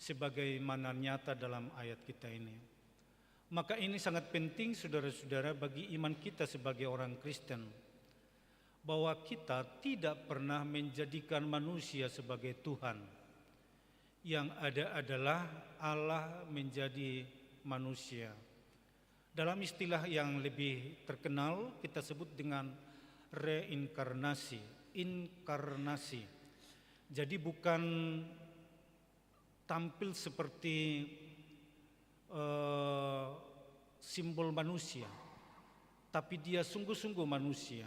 sebagaimana nyata dalam ayat kita ini. Maka ini sangat penting saudara-saudara bagi iman kita sebagai orang Kristen, bahwa kita tidak pernah menjadikan manusia sebagai Tuhan. Yang ada adalah Allah menjadi manusia. Dalam istilah yang lebih terkenal kita sebut dengan reinkarnasi, inkarnasi. Jadi bukan tampil seperti simbol manusia, tapi dia sungguh-sungguh manusia.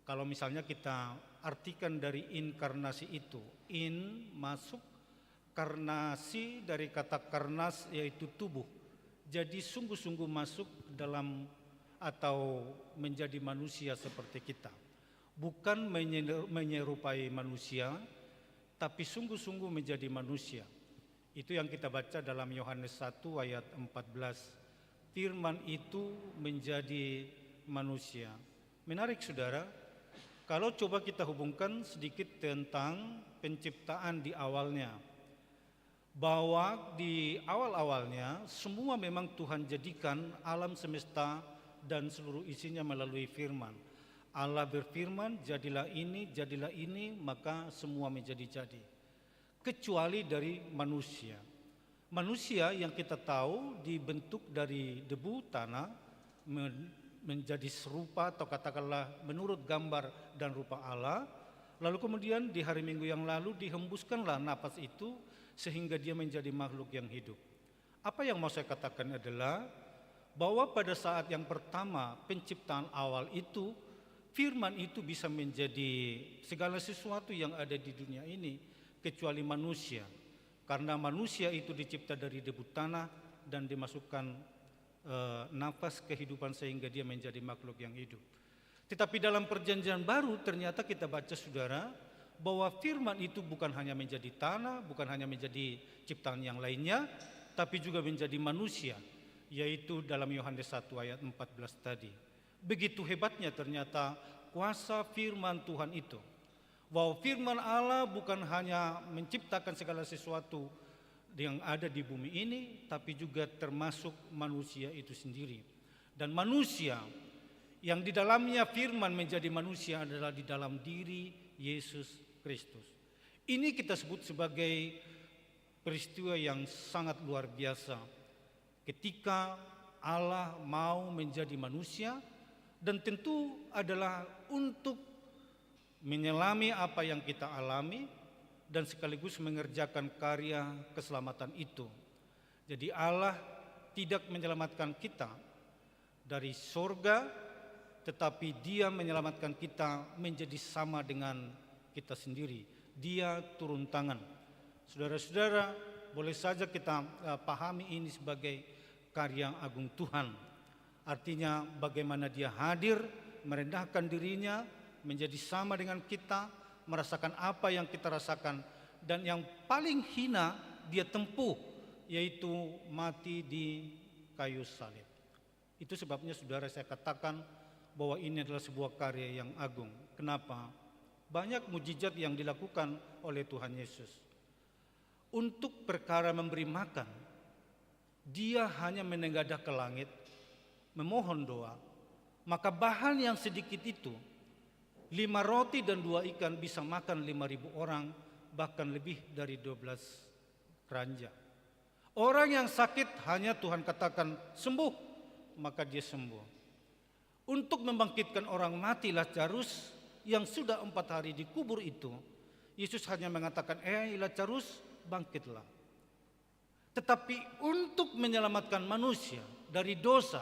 Kalau misalnya kita artikan dari inkarnasi itu, in masuk, karnasi dari kata karnas yaitu tubuh. Jadi sungguh-sungguh masuk dalam atau menjadi manusia seperti kita. Bukan menyerupai manusia, tapi sungguh-sungguh menjadi manusia. Itu yang kita baca dalam Yohanes 1 ayat 14. Firman itu menjadi manusia. Menarik saudara, kalau coba kita hubungkan sedikit tentang penciptaan di awalnya. Bahwa di awal-awalnya semua memang Tuhan jadikan alam semesta dan seluruh isinya melalui firman. Allah berfirman, jadilah ini, maka semua menjadi-jadi. Kecuali dari manusia. Manusia yang kita tahu dibentuk dari debu tanah, menjadi serupa atau katakanlah menurut gambar dan rupa Allah. Lalu kemudian di hari Minggu yang lalu dihembuskanlah napas itu sehingga dia menjadi makhluk yang hidup. Apa yang mau saya katakan adalah bahwa pada saat yang pertama penciptaan awal itu, firman itu bisa menjadi segala sesuatu yang ada di dunia ini kecuali manusia. Karena manusia itu dicipta dari debu tanah dan dimasukkan nafas kehidupan sehingga dia menjadi makhluk yang hidup. Tetapi dalam perjanjian baru ternyata kita baca saudara, bahwa firman itu bukan hanya menjadi tanah, bukan hanya menjadi ciptaan yang lainnya, tapi juga menjadi manusia, yaitu dalam Yohanes 1 ayat 14 tadi. Begitu hebatnya ternyata kuasa firman Tuhan itu, bahwa firman Allah bukan hanya menciptakan segala sesuatu yang ada di bumi ini, tapi juga termasuk manusia itu sendiri. Dan manusia yang di dalamnya firman menjadi manusia adalah di dalam diri Yesus Kristus. Ini kita sebut sebagai peristiwa yang sangat luar biasa. Ketika Allah mau menjadi manusia, dan tentu adalah untuk menyelami apa yang kita alami dan sekaligus mengerjakan karya keselamatan itu. Jadi Allah tidak menyelamatkan kita dari surga, tetapi Dia menyelamatkan kita menjadi sama dengan kita sendiri. Dia turun tangan. Saudara-saudara, boleh saja kita pahami ini sebagai karya agung Tuhan. Artinya bagaimana Dia hadir, merendahkan dirinya, menjadi sama dengan kita, merasakan apa yang kita rasakan, dan yang paling hina Dia tempuh, yaitu mati di kayu salib. Itu sebabnya saudara saya katakan bahwa ini adalah sebuah karya yang agung. Kenapa? Banyak mujizat yang dilakukan oleh Tuhan Yesus. Untuk perkara memberi makan, Dia hanya menengadah ke langit, memohon doa, maka bahan yang sedikit itu, 5 roti dan 2 ikan bisa makan 5.000 orang, bahkan lebih dari 12 keranjang. Orang yang sakit hanya Tuhan katakan sembuh, maka dia sembuh. Untuk membangkitkan orang mati Lazarus yang sudah 4 hari dikubur itu, Yesus hanya mengatakan, Lazarus bangkitlah. Tetapi untuk menyelamatkan manusia dari dosa,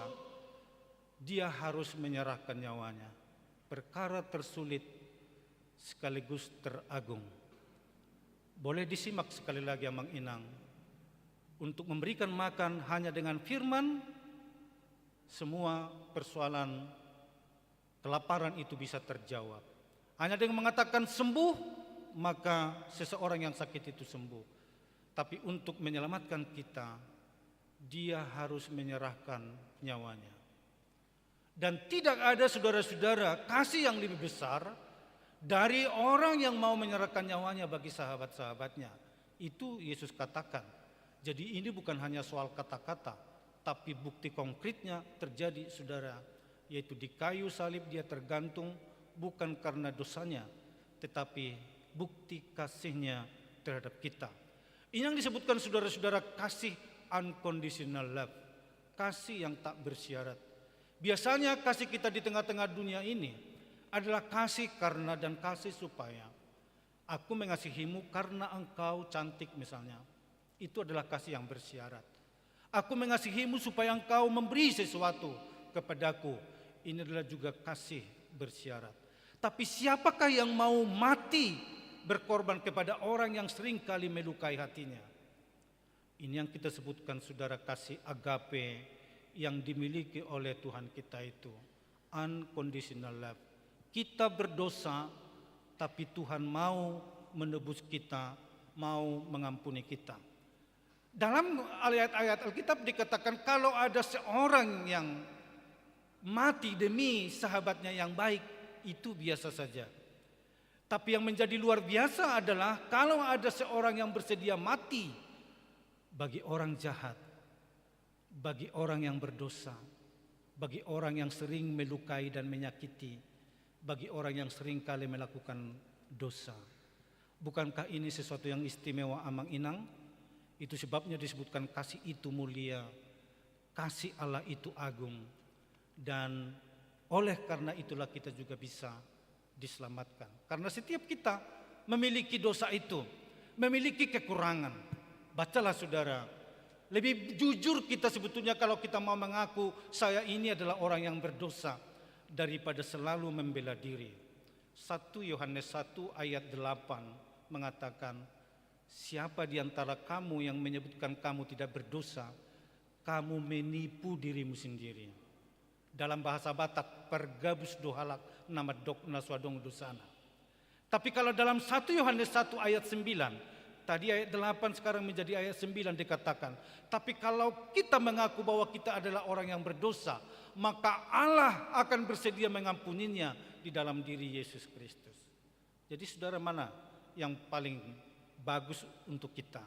Dia harus menyerahkan nyawanya. Perkara tersulit sekaligus teragung. Boleh disimak sekali lagi Amang Inang. Untuk memberikan makan hanya dengan firman, semua persoalan kelaparan itu bisa terjawab. Hanya dengan mengatakan sembuh, maka seseorang yang sakit itu sembuh. Tapi untuk menyelamatkan kita, Dia harus menyerahkan nyawanya. Dan tidak ada saudara-saudara kasih yang lebih besar dari orang yang mau menyerahkan nyawanya bagi sahabat-sahabatnya. Itu Yesus katakan. Jadi ini bukan hanya soal kata-kata, tapi bukti konkretnya terjadi, saudara, yaitu di kayu salib dia tergantung bukan karena dosanya, tetapi bukti kasihnya terhadap kita. Ini yang disebutkan, saudara-saudara, kasih unconditional love, kasih yang tak bersyarat. Biasanya kasih kita di tengah-tengah dunia ini adalah kasih karena dan kasih supaya. Aku mengasihimu karena engkau cantik misalnya. Itu adalah kasih yang bersyarat. Aku mengasihimu supaya engkau memberi sesuatu kepadaku. Ini adalah juga kasih bersyarat. Tapi siapakah yang mau mati berkorban kepada orang yang sering kali melukai hatinya? Ini yang kita sebutkan, saudara, kasih agape yang dimiliki oleh Tuhan kita itu. Unconditional love. Kita berdosa, tapi Tuhan mau menebus kita, mau mengampuni kita. Dalam ayat-ayat Alkitab dikatakan kalau ada seorang yang mati demi sahabatnya yang baik, itu biasa saja. Tapi yang menjadi luar biasa adalah kalau ada seorang yang bersedia mati bagi orang jahat, bagi orang yang berdosa, bagi orang yang sering melukai dan menyakiti, bagi orang yang sering kali melakukan dosa. Bukankah ini sesuatu yang istimewa amang inang? Itu sebabnya disebutkan kasih itu mulia, kasih Allah itu agung, dan oleh karena itulah kita juga bisa diselamatkan. Karena setiap kita memiliki dosa itu, memiliki kekurangan. Bacalah, saudara, lebih jujur kita sebetulnya kalau kita mau mengaku saya ini adalah orang yang berdosa daripada selalu membela diri. 1 Yohanes 1 ayat 8 mengatakan, siapa di antara kamu yang menyebutkan kamu tidak berdosa, kamu menipu dirimu sendiri. Dalam bahasa Batak, pergabus dohalak nama dok naswadong dosana. Tapi kalau dalam 1 Yohanes 1 ayat 9, tadi ayat 8 sekarang menjadi ayat 9 dikatakan, tapi kalau kita mengaku bahwa kita adalah orang yang berdosa, maka Allah akan bersedia mengampuninya di dalam diri Yesus Kristus. Jadi saudara, mana yang paling bagus untuk kita?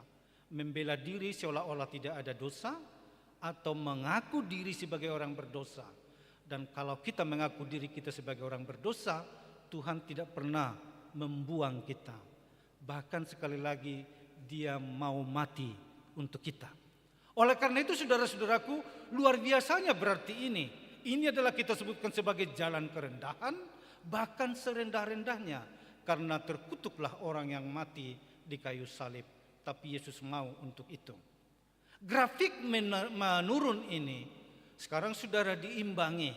Membela diri seolah-olah tidak ada dosa, atau mengaku diri sebagai orang berdosa? Dan kalau kita mengaku diri kita sebagai orang berdosa, Tuhan tidak pernah membuang kita. Bahkan sekali lagi Dia mau mati untuk kita. Oleh karena itu, saudara-saudaraku, luar biasanya berarti ini. Ini adalah kita sebutkan sebagai jalan kerendahan, bahkan serendah-rendahnya, karena terkutuklah orang yang mati di kayu salib, tapi Yesus mau untuk itu. Grafik menurun ini sekarang saudara diimbangi.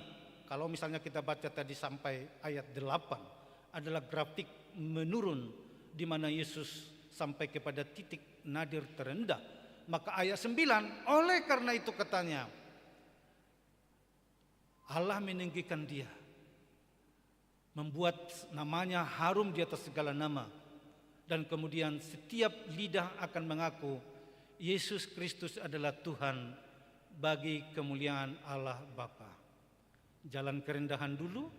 Kalau misalnya kita baca tadi sampai ayat 8 adalah grafik menurun di mana Yesus sampai kepada titik nadir terendah. Maka ayat 9, oleh karena itu katanya, Allah meninggikan dia, membuat namanya harum di atas segala nama. Dan kemudian setiap lidah akan mengaku Yesus Kristus adalah Tuhan bagi kemuliaan Allah Bapa. Jalan kerendahan dulu,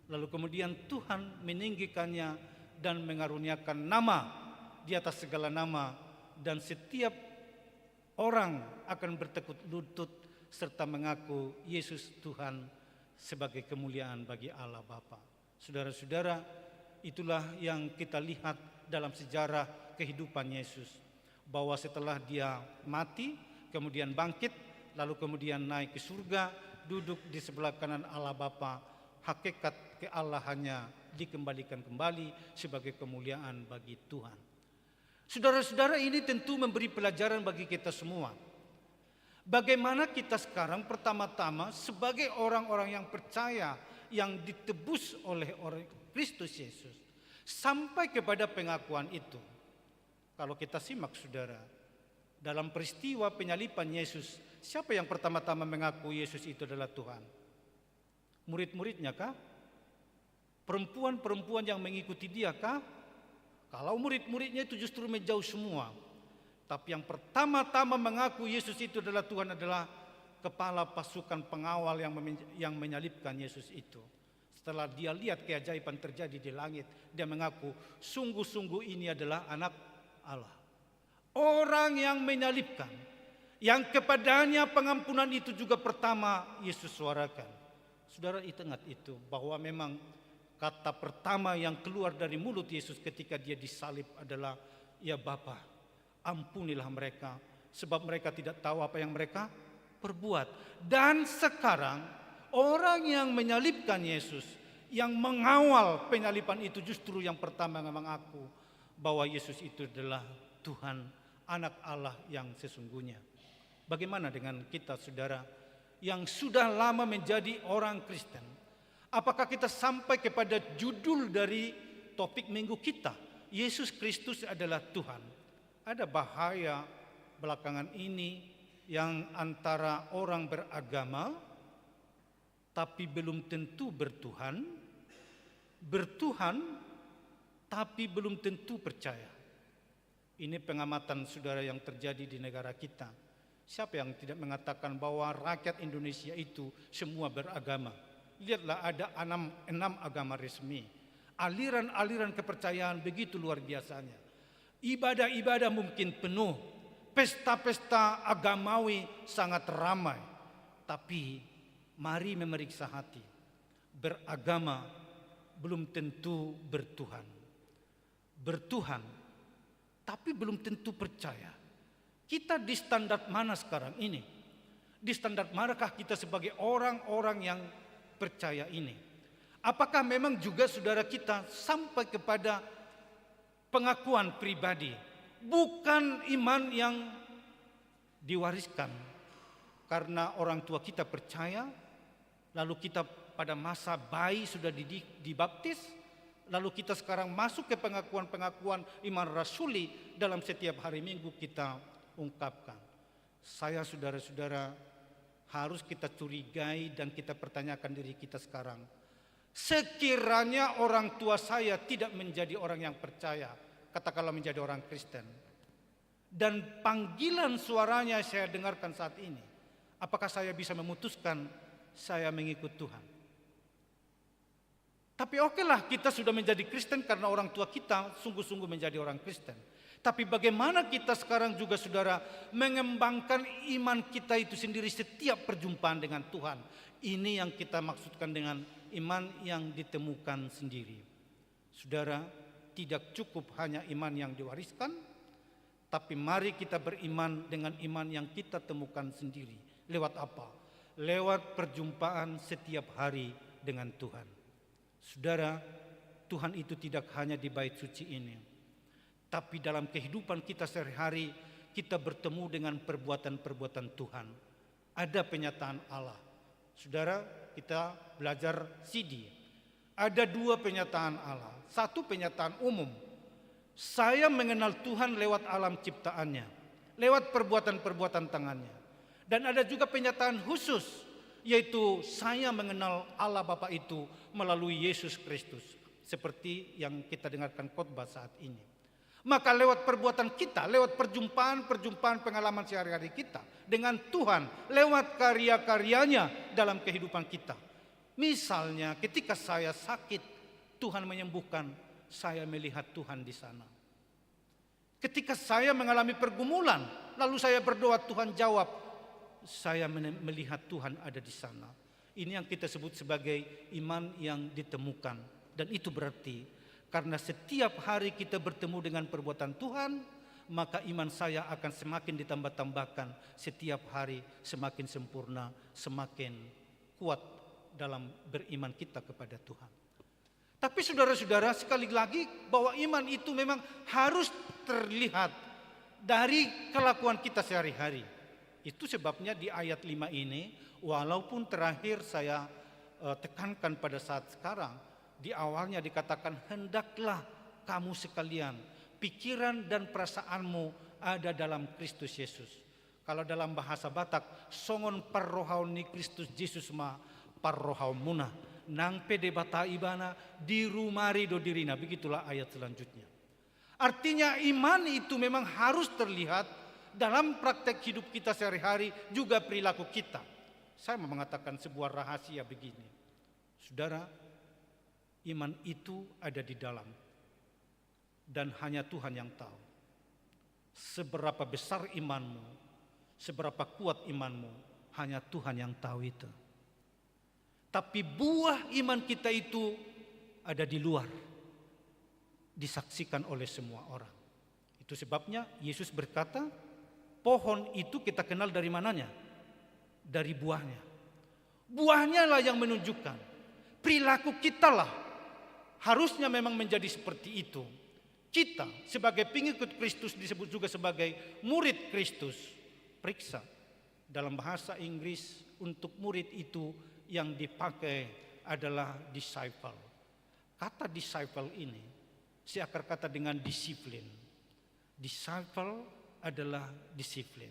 lalu kemudian Tuhan meninggikannya dan mengaruniakan nama di atas segala nama, dan setiap orang akan bertekuk lutut serta mengaku Yesus Tuhan sebagai kemuliaan bagi Allah Bapa. Saudara-saudara, itulah yang kita lihat dalam sejarah kehidupan Yesus, bahwa setelah dia mati, kemudian bangkit, lalu kemudian naik ke surga, duduk di sebelah kanan Allah Bapa, hakikat keallahannya dikembalikan kembali sebagai kemuliaan bagi Tuhan. Saudara-saudara, ini tentu memberi pelajaran bagi kita semua. Bagaimana kita sekarang pertama-tama sebagai orang-orang yang percaya, yang ditebus oleh Kristus Yesus, sampai kepada pengakuan itu. Kalau kita simak, saudara, dalam peristiwa penyaliban Yesus, siapa yang pertama-tama mengaku Yesus itu adalah Tuhan? Murid-muridnya kah? Perempuan-perempuan yang mengikuti dia kah? Kalau murid-muridnya itu justru menjauh semua. Tapi yang pertama-tama mengaku Yesus itu adalah Tuhan adalah kepala pasukan pengawal yang menyalibkan Yesus itu. Setelah dia lihat keajaiban terjadi di langit, dia mengaku, sungguh-sungguh ini adalah anak Allah. Orang yang menyalibkan, yang kepadanya pengampunan itu juga pertama Yesus suarakan. Saudara ingat itu, bahwa memang kata pertama yang keluar dari mulut Yesus ketika dia disalib adalah, ya Bapa, ampunilah mereka, sebab mereka tidak tahu apa yang mereka perbuat. Dan sekarang orang yang menyalibkan Yesus, yang mengawal penyaliban itu justru yang pertama mengaku bahwa Yesus itu adalah Tuhan, anak Allah yang sesungguhnya. Bagaimana dengan kita, saudara, yang sudah lama menjadi orang Kristen? Apakah kita sampai kepada judul dari topik minggu kita, Yesus Kristus adalah Tuhan? Ada bahaya belakangan ini yang antara orang beragama tapi belum tentu bertuhan, bertuhan tapi belum tentu percaya. Ini pengamatan saudara yang terjadi di negara kita. Siapa yang tidak mengatakan bahwa rakyat Indonesia itu semua beragama? Lihatlah, ada enam agama resmi. Aliran-aliran kepercayaan begitu luar biasanya. Ibadah-ibadah mungkin penuh. Pesta-pesta agamawi sangat ramai. Tapi mari memeriksa hati. Beragama belum tentu bertuhan. Bertuhan tapi belum tentu percaya. Kita di standar mana sekarang ini? Di standar manakah kita sebagai orang-orang yang percaya ini? Apakah memang juga saudara kita sampai kepada pengakuan pribadi, bukan iman yang diwariskan karena orang tua kita percaya, lalu kita pada masa bayi sudah dibaptis, lalu kita sekarang masuk ke pengakuan-pengakuan iman rasuli dalam setiap hari Minggu kita ungkapkan. Saya, saudara-saudara, harus kita curigai dan kita pertanyakan diri kita sekarang. Sekiranya orang tua saya tidak menjadi orang yang percaya, katakanlah menjadi orang Kristen, dan panggilan suaranya saya dengarkan saat ini, apakah saya bisa memutuskan saya mengikut Tuhan? Tapi okelah, kita sudah menjadi Kristen karena orang tua kita sungguh-sungguh menjadi orang Kristen. Tapi bagaimana kita sekarang juga, saudara, mengembangkan iman kita itu sendiri setiap perjumpaan dengan Tuhan? Ini yang kita maksudkan dengan iman yang ditemukan sendiri. Saudara, tidak cukup hanya iman yang diwariskan, tapi mari kita beriman dengan iman yang kita temukan sendiri. Lewat apa? Lewat perjumpaan setiap hari dengan Tuhan. Saudara, Tuhan itu tidak hanya di bait suci ini, tapi dalam kehidupan kita sehari-hari kita bertemu dengan perbuatan-perbuatan Tuhan. Ada penyataan Allah. Saudara, kita belajar CD. Ada dua penyataan Allah. Satu penyataan umum. Saya mengenal Tuhan lewat alam ciptaannya, lewat perbuatan-perbuatan tangannya. Dan ada juga penyataan khusus, yaitu saya mengenal Allah Bapa itu melalui Yesus Kristus. Seperti yang kita dengarkan khotbah saat ini. Maka lewat perbuatan kita, lewat perjumpaan pengalaman sehari-hari kita dengan Tuhan, lewat karya-karyanya dalam kehidupan kita. Misalnya ketika saya sakit, Tuhan menyembuhkan, saya melihat Tuhan di sana. Ketika saya mengalami pergumulan, lalu saya berdoa, Tuhan jawab, saya melihat Tuhan ada di sana. Ini yang kita sebut sebagai iman yang ditemukan. Dan itu berarti karena setiap hari kita bertemu dengan perbuatan Tuhan, maka iman saya akan semakin ditambah-tambahkan. Setiap hari semakin sempurna, semakin kuat dalam beriman kita kepada Tuhan. Tapi saudara-saudara, sekali lagi bahwa iman itu memang harus terlihat dari kelakuan kita sehari-hari. Itu sebabnya di ayat 5 ini, walaupun terakhir saya tekankan pada saat sekarang, di awalnya dikatakan, hendaklah kamu sekalian, pikiran dan perasaanmu ada dalam Kristus Yesus. Kalau dalam bahasa Batak, songon parrohau ni Kristus Yesus ma parrohau munah. Nang pede bata ibana di rumari do dirina. Begitulah ayat selanjutnya. Artinya iman itu memang harus terlihat dalam praktek hidup kita sehari-hari, juga perilaku kita. Saya mau mengatakan sebuah rahasia begini. Saudara, iman itu ada di dalam, dan hanya Tuhan yang tahu seberapa besar imanmu, seberapa kuat imanmu, hanya Tuhan yang tahu itu. Tapi buah iman kita itu ada di luar, disaksikan oleh semua orang. Itu sebabnya Yesus berkata, pohon itu kita kenal dari mananya? Dari buahnya. Buahnya lah yang menunjukkan. Perilaku kita lah harusnya memang menjadi seperti itu. Kita sebagai pengikut Kristus disebut juga sebagai murid Kristus. Periksa dalam bahasa Inggris untuk murid itu yang dipakai adalah disciple. Kata disciple ini seakar kata dengan disiplin. Disciple adalah disiplin.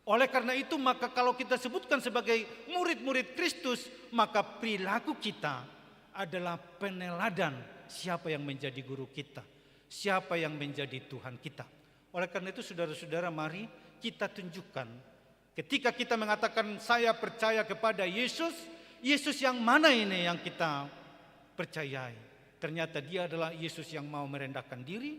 Oleh karena itu maka kalau kita sebutkan sebagai murid-murid Kristus, maka perilaku kita adalah peneladan siapa yang menjadi guru kita, siapa yang menjadi Tuhan kita. Oleh karena itu saudara-saudara, mari kita tunjukkan ketika kita mengatakan saya percaya kepada Yesus, Yesus yang mana ini yang kita percayai? Ternyata dia adalah Yesus yang mau merendahkan diri,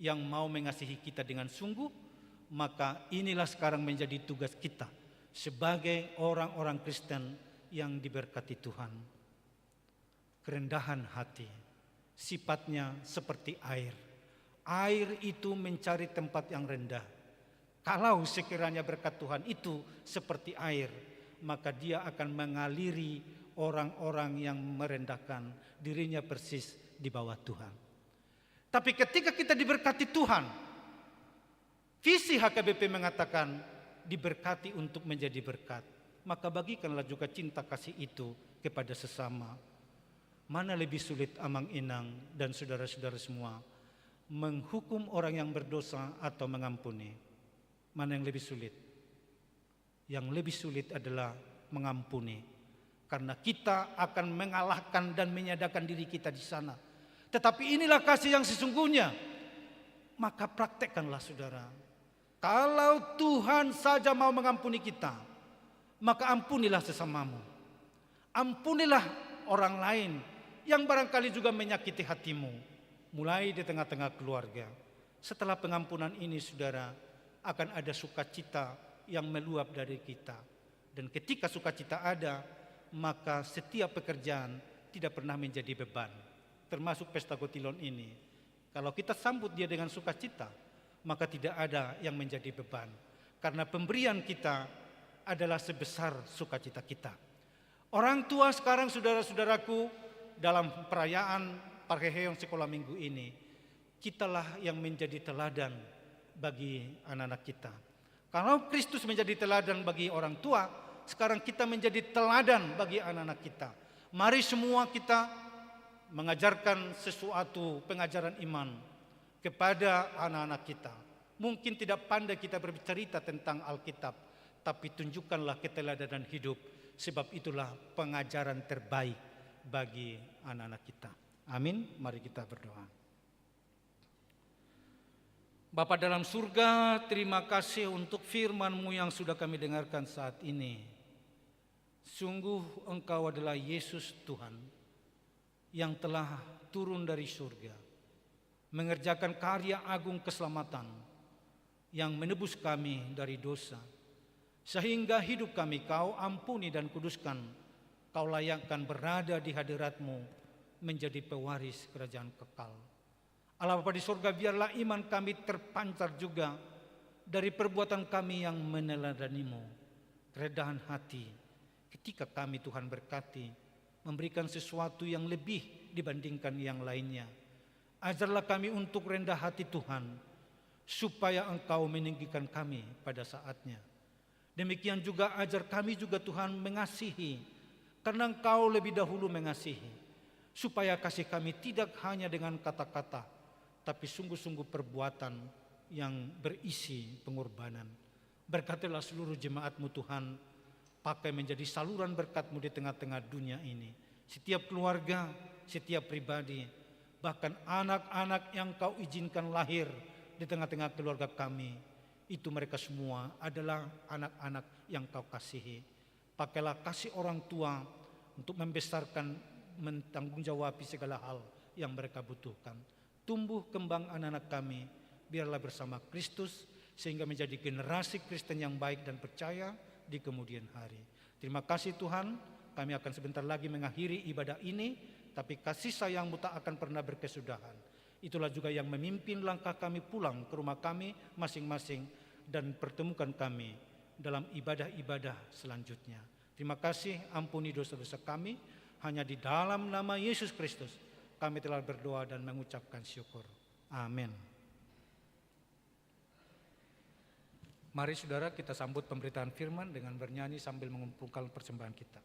yang mau mengasihi kita dengan sungguh. Maka inilah sekarang menjadi tugas kita sebagai orang-orang Kristen yang diberkati Tuhan. Kerendahan hati, sifatnya seperti air. Air itu mencari tempat yang rendah. Kalau sekiranya berkat Tuhan itu seperti air, maka dia akan mengaliri orang-orang yang merendahkan dirinya persis di bawah Tuhan. Tapi ketika kita diberkati Tuhan, visi HKBP mengatakan diberkati untuk menjadi berkat. Maka bagikanlah juga cinta kasih itu kepada sesama. Mana lebih sulit Amang-Inang dan saudara-saudara semua, menghukum orang yang berdosa atau mengampuni? Mana yang lebih sulit? Yang lebih sulit adalah mengampuni. Karena kita akan mengalahkan dan menyadarkan diri kita di sana. Tetapi inilah kasih yang sesungguhnya. Maka praktekkanlah saudara. Kalau Tuhan saja mau mengampuni kita, maka ampunilah sesamamu. Ampunilah orang lain yang barangkali juga menyakiti hatimu, mulai di tengah-tengah keluarga. Setelah pengampunan ini saudara, akan ada sukacita yang meluap dari kita. Dan ketika sukacita ada, maka setiap pekerjaan tidak pernah menjadi beban. Termasuk pesta Gotilon ini. Kalau kita sambut dia dengan sukacita, maka tidak ada yang menjadi beban. Karena pemberian kita adalah sebesar sukacita kita. Orang tua sekarang saudara-saudaraku, dalam perayaan Parheheong sekolah minggu ini, kitalah yang menjadi teladan bagi anak-anak kita. Kalau Kristus menjadi teladan bagi orang tua, sekarang kita menjadi teladan bagi anak-anak kita. Mari semua kita mengajarkan sesuatu pengajaran iman kepada anak-anak kita. Mungkin tidak pandai kita bercerita tentang Alkitab, tapi tunjukkanlah keteladanan hidup, sebab itulah pengajaran terbaik bagi anak-anak kita. Amin. Mari kita berdoa. Bapa dalam surga, terima kasih untuk firman-Mu yang sudah kami dengarkan saat ini. Sungguh Engkau adalah Yesus Tuhan yang telah turun dari surga, mengerjakan karya agung keselamatan yang menebus kami dari dosa, sehingga hidup kami Kau ampuni dan kuduskan. Kau layakkan berada di hadirat-Mu menjadi pewaris kerajaan kekal. Allah Bapa di surga, biarlah iman kami terpancar juga dari perbuatan kami yang meneladani-Mu. Kerendahan hati ketika kami Tuhan berkati, memberikan sesuatu yang lebih dibandingkan yang lainnya. Ajarlah kami untuk rendah hati Tuhan, supaya Engkau meninggikan kami pada saatnya. Demikian juga ajar kami juga Tuhan mengasihi, karena Engkau lebih dahulu mengasihi. Supaya kasih kami tidak hanya dengan kata-kata, tapi sungguh-sungguh perbuatan yang berisi pengorbanan. Berkatilah seluruh jemaat-Mu Tuhan, pakai menjadi saluran berkat-Mu di tengah-tengah dunia ini. Setiap keluarga, setiap pribadi, bahkan anak-anak yang Kau izinkan lahir di tengah-tengah keluarga kami, itu mereka semua adalah anak-anak yang Kau kasihi. Pakailah kasih orang tua untuk membesarkan, mentanggung-jawabi segala hal yang mereka butuhkan. Tumbuh kembang anak-anak kami, biarlah bersama Kristus sehingga menjadi generasi Kristen yang baik dan percaya di kemudian hari. Terima kasih Tuhan, kami akan sebentar lagi mengakhiri ibadah ini, tapi kasih sayang-Mu tak akan pernah berkesudahan. Itulah juga yang memimpin langkah kami pulang ke rumah kami masing-masing dan pertemukan kami dalam ibadah-ibadah selanjutnya. Terima kasih, ampuni dosa-dosa kami, hanya di dalam nama Yesus Kristus kami telah berdoa dan mengucapkan syukur. Amin. Mari saudara kita sambut pemberitaan firman dengan bernyanyi sambil mengumpulkan persembahan kita.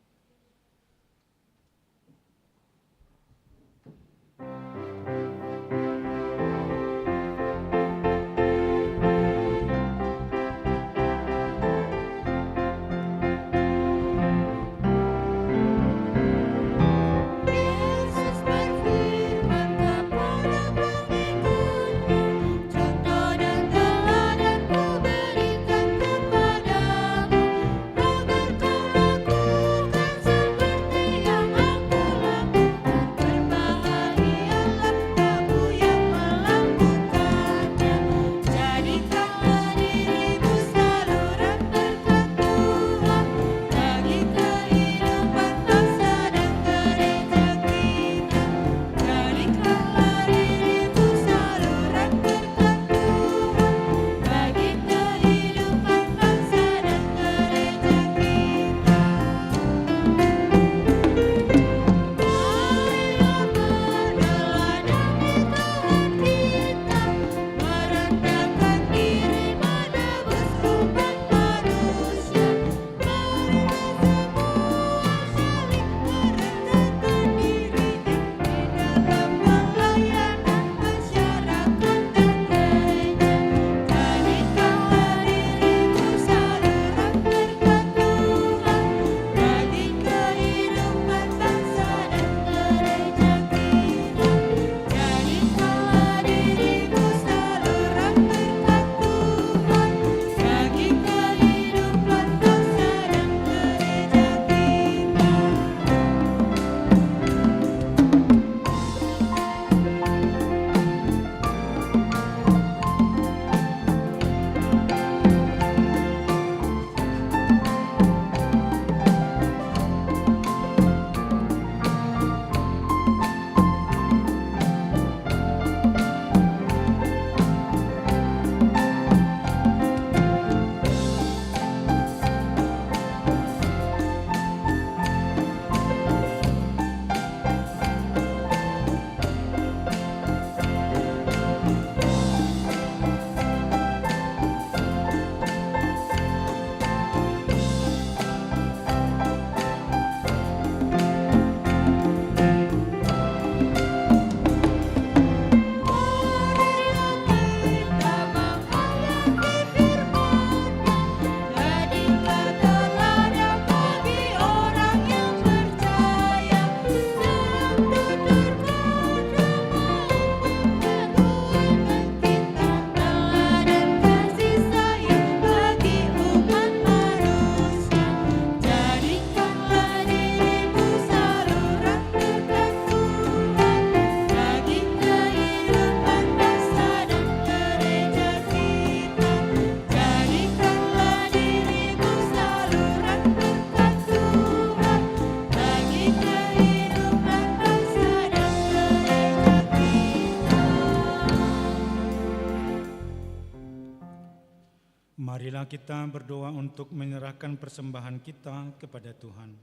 Marilah kita berdoa untuk menyerahkan persembahan kita kepada Tuhan.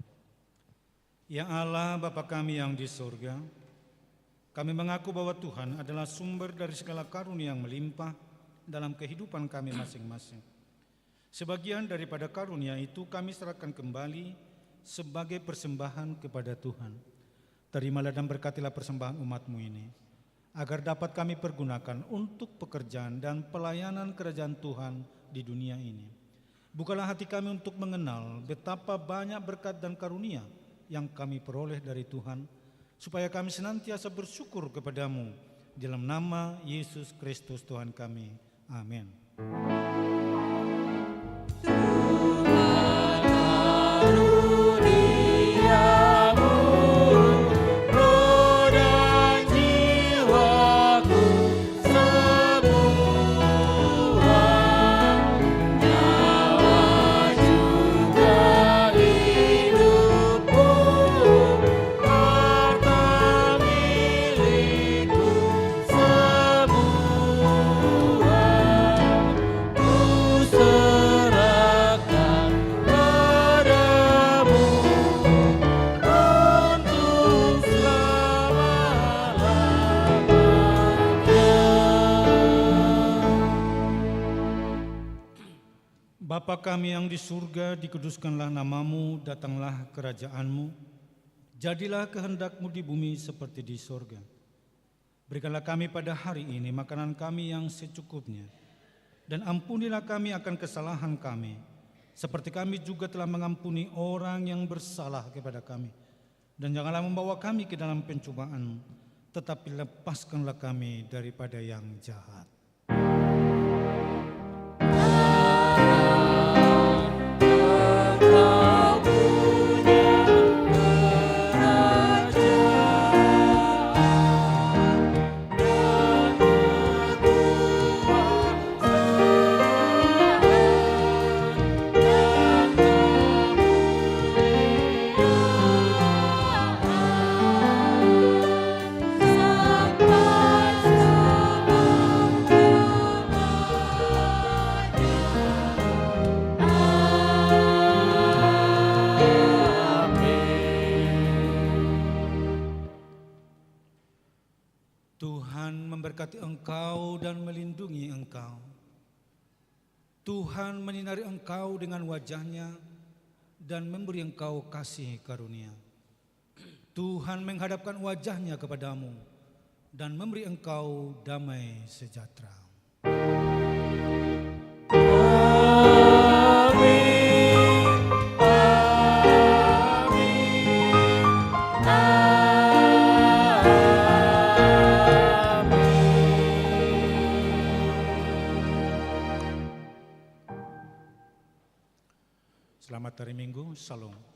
Ya Allah, Bapa kami yang di surga, kami mengaku bahwa Tuhan adalah sumber dari segala karunia yang melimpah dalam kehidupan kami masing-masing. Sebagian daripada karunia itu kami serahkan kembali sebagai persembahan kepada Tuhan. Terimalah dan berkatilah persembahan umat-Mu ini, agar dapat kami pergunakan untuk pekerjaan dan pelayanan kerajaan Tuhan di dunia ini. Bukalah hati kami untuk mengenal betapa banyak berkat dan karunia yang kami peroleh dari Tuhan, supaya kami senantiasa bersyukur kepadamu. Di dalam nama Yesus Kristus Tuhan kami. Amin. kami yang di surga, dikuduskanlah namamu, datanglah kerajaanmu, jadilah kehendak-Mu di bumi seperti di surga. Berikanlah kami pada hari ini makanan kami yang secukupnya, dan ampunilah kami akan kesalahan kami, seperti kami juga telah mengampuni orang yang bersalah kepada kami. Dan janganlah membawa kami ke dalam pencobaan, tetapi lepaskanlah kami daripada yang jahat. Tuhan memberkati engkau dan melindungi engkau. Tuhan menyinari engkau dengan wajah-Nya dan memberi engkau kasih karunia. Tuhan menghadapkan wajah-Nya kepadamu dan memberi engkau damai sejahtera. Selamat hari Minggu, Shalom.